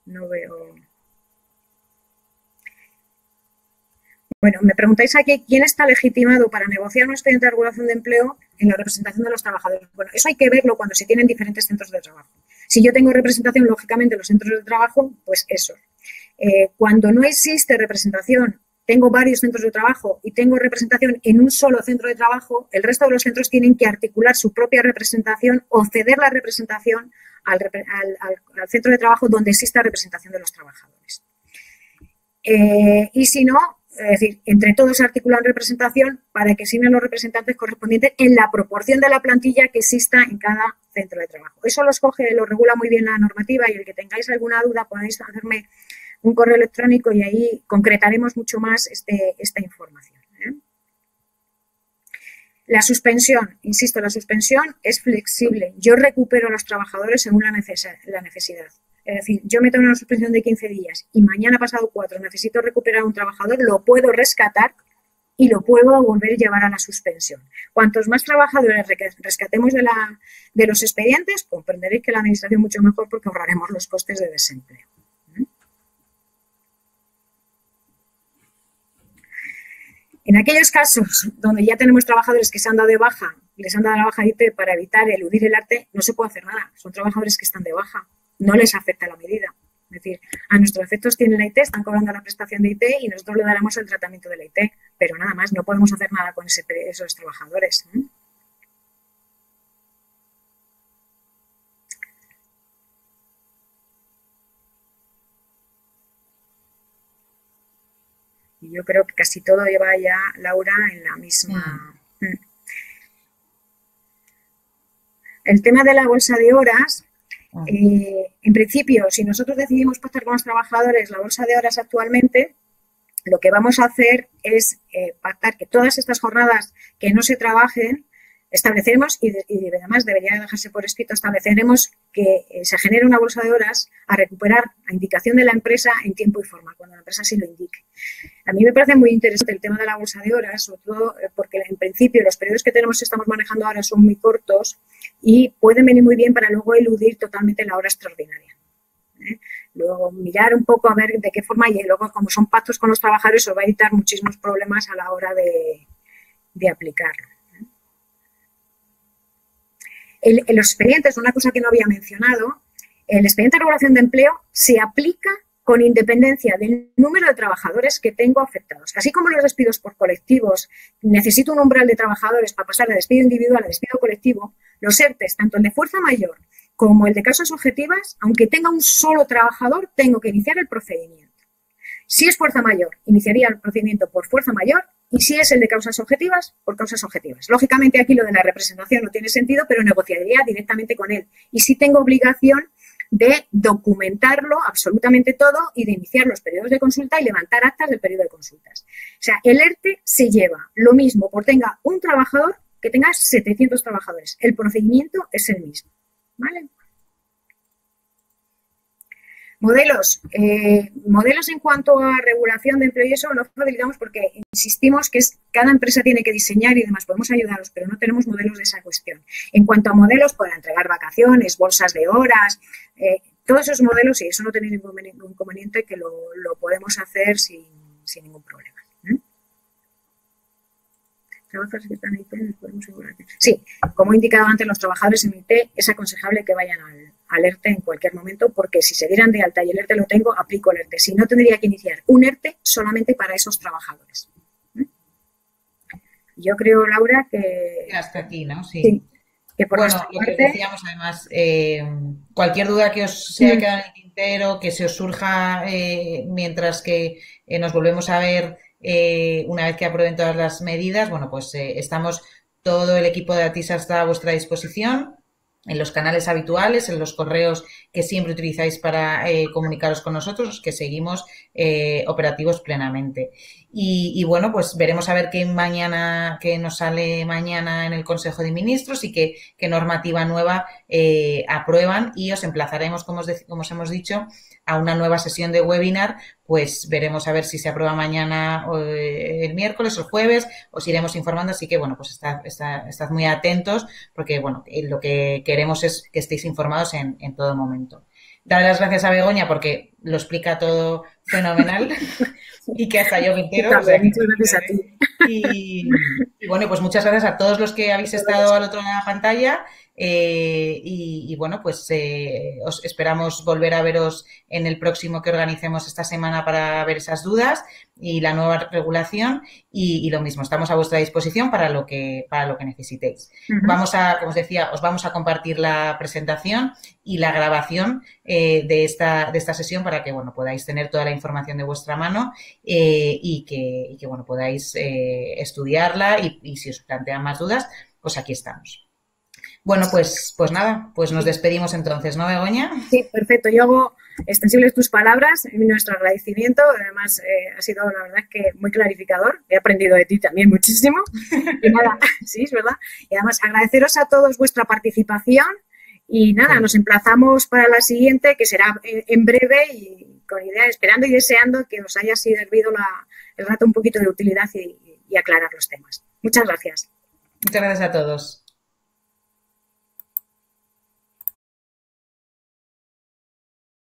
No veo. Bueno, me preguntáis aquí quién está legitimado para negociar un expediente de regulación de empleo en la representación de los trabajadores. Bueno, eso hay que verlo cuando se tienen diferentes centros de trabajo. Si yo tengo representación, lógicamente, en los centros de trabajo, pues eso. Cuando no existe representación, tengo varios centros de trabajo y tengo representación en un solo centro de trabajo, el resto de los centros tienen que articular su propia representación o ceder la representación al centro de trabajo donde exista representación de los trabajadores. Y si no, es decir, entre todos se articulan representación para que signen los representantes correspondientes en la proporción de la plantilla que exista en cada centro de trabajo. Eso lo regula muy bien la normativa y el que tengáis alguna duda podéis hacerme un correo electrónico y ahí concretaremos mucho más esta información. La suspensión, insisto, la suspensión es flexible. Yo recupero a los trabajadores según la necesidad. Es decir, yo meto una suspensión de 15 días y mañana pasado 4 necesito recuperar a un trabajador, lo puedo rescatar y lo puedo volver a llevar a la suspensión. Cuantos más trabajadores rescatemos de los expedientes, comprenderéis que la administración mucho mejor porque ahorraremos los costes de desempleo. En aquellos casos donde ya tenemos trabajadores que se han dado de baja y les han dado la baja de IT para evitar eludir el arte, no se puede hacer nada. Son trabajadores que están de baja. No les afecta la medida. Es decir, a nuestros efectos tienen la IT, están cobrando la prestación de IT y nosotros le daremos el tratamiento de la IT. Pero nada más, no podemos hacer nada con esos trabajadores. Y yo creo que casi todo lleva ya, Laura, en la misma. El tema de la bolsa de horas, en principio, si nosotros decidimos pactar con los trabajadores la bolsa de horas actualmente, lo que vamos a hacer es pactar que todas estas jornadas que no se trabajen, estableceremos, y además debería dejarse por escrito, estableceremos que se genere una bolsa de horas a recuperar a indicación de la empresa en tiempo y forma, cuando la empresa sí lo indique. A mí me parece muy interesante el tema de la bolsa de horas, sobre todo porque en principio los periodos que estamos manejando ahora son muy cortos y pueden venir muy bien para luego eludir totalmente la hora extraordinaria. Luego mirar un poco a ver de qué forma, y luego como son pactos con los trabajadores os va a evitar muchísimos problemas a la hora de aplicarlo. Los expedientes, una cosa que no había mencionado, el expediente de regulación de empleo se aplica con independencia del número de trabajadores que tengo afectados. Así como los despidos por colectivos, necesito un umbral de trabajadores para pasar de despido individual a despido colectivo, los ERTEs, tanto el de fuerza mayor como el de causas objetivas, aunque tenga un solo trabajador, tengo que iniciar el procedimiento. Si es fuerza mayor, iniciaría el procedimiento por fuerza mayor, y si es el de causas objetivas, por causas objetivas. Lógicamente aquí lo de la representación no tiene sentido, pero negociaría directamente con él. Y sí tengo obligación de documentarlo absolutamente todo y de iniciar los periodos de consulta y levantar actas del periodo de consultas. O sea, el ERTE se lleva lo mismo por tenga un trabajador que tenga 700 trabajadores. El procedimiento es el mismo. ¿Vale? Modelos. Modelos en cuanto a regulación de empleo y eso no facilitamos porque insistimos que cada empresa tiene que diseñar y demás. Podemos ayudaros, pero no tenemos modelos de esa cuestión. En cuanto a modelos, para entregar vacaciones, bolsas de horas, todos esos modelos, y eso no tenéis ningún inconveniente, que lo podemos hacer sin ningún problema. Sí, como he indicado antes, los trabajadores en IT es aconsejable que vayan al ERTE en cualquier momento, porque si se dieran de alta y el ERTE lo tengo, aplico el ERTE. Si no, tendría que iniciar un ERTE solamente para esos trabajadores. Yo creo, Laura, que... Hasta aquí, ¿no? Sí. Que por bueno, lo que decíamos, además, cualquier duda que os se haya quedado en el tintero, que se os surja mientras que nos volvemos a ver una vez que aprueben todas las medidas, bueno, pues estamos, todo el equipo de ATISA está a vuestra disposición en los canales habituales, en los correos que siempre utilizáis para comunicaros con nosotros, que seguimos operativos plenamente. Y bueno, pues veremos a ver qué nos sale mañana en el Consejo de Ministros y qué normativa nueva aprueban, y os emplazaremos, como os hemos dicho, a una nueva sesión de webinar. Pues veremos a ver si se aprueba mañana o el miércoles o el jueves, os iremos informando, así que bueno, pues estad muy atentos, porque bueno, lo que queremos es que estéis informados en todo momento. Dar las gracias a Begoña porque lo explica todo fenomenal y que hasta yo me entero. También, muchas gracias a ti. Y bueno, pues muchas gracias a todos los que habéis estado al otro lado de la pantalla. Bueno, pues os esperamos volver a veros en el próximo que organicemos esta semana para ver esas dudas y la nueva regulación y lo mismo, estamos a vuestra disposición para lo que necesitéis. Vamos a, como os decía, os vamos a compartir la presentación y la grabación de esta sesión para que, bueno, podáis tener toda la información de vuestra mano y que bueno, podáis estudiarla y si os plantean más dudas, pues aquí estamos. Bueno, pues nada, pues nos despedimos entonces, ¿no, Begoña? Sí, perfecto. Yo hago extensibles tus palabras y nuestro agradecimiento. Además, ha sido, la verdad, que muy clarificador. He aprendido de ti también muchísimo. Y nada, sí, es verdad. Y además, agradeceros a todos vuestra participación. Y nada, nos emplazamos para la siguiente, que será en breve y con idea, esperando y deseando que os haya servido el rato un poquito de utilidad y aclarar los temas. Muchas gracias. Muchas gracias a todos.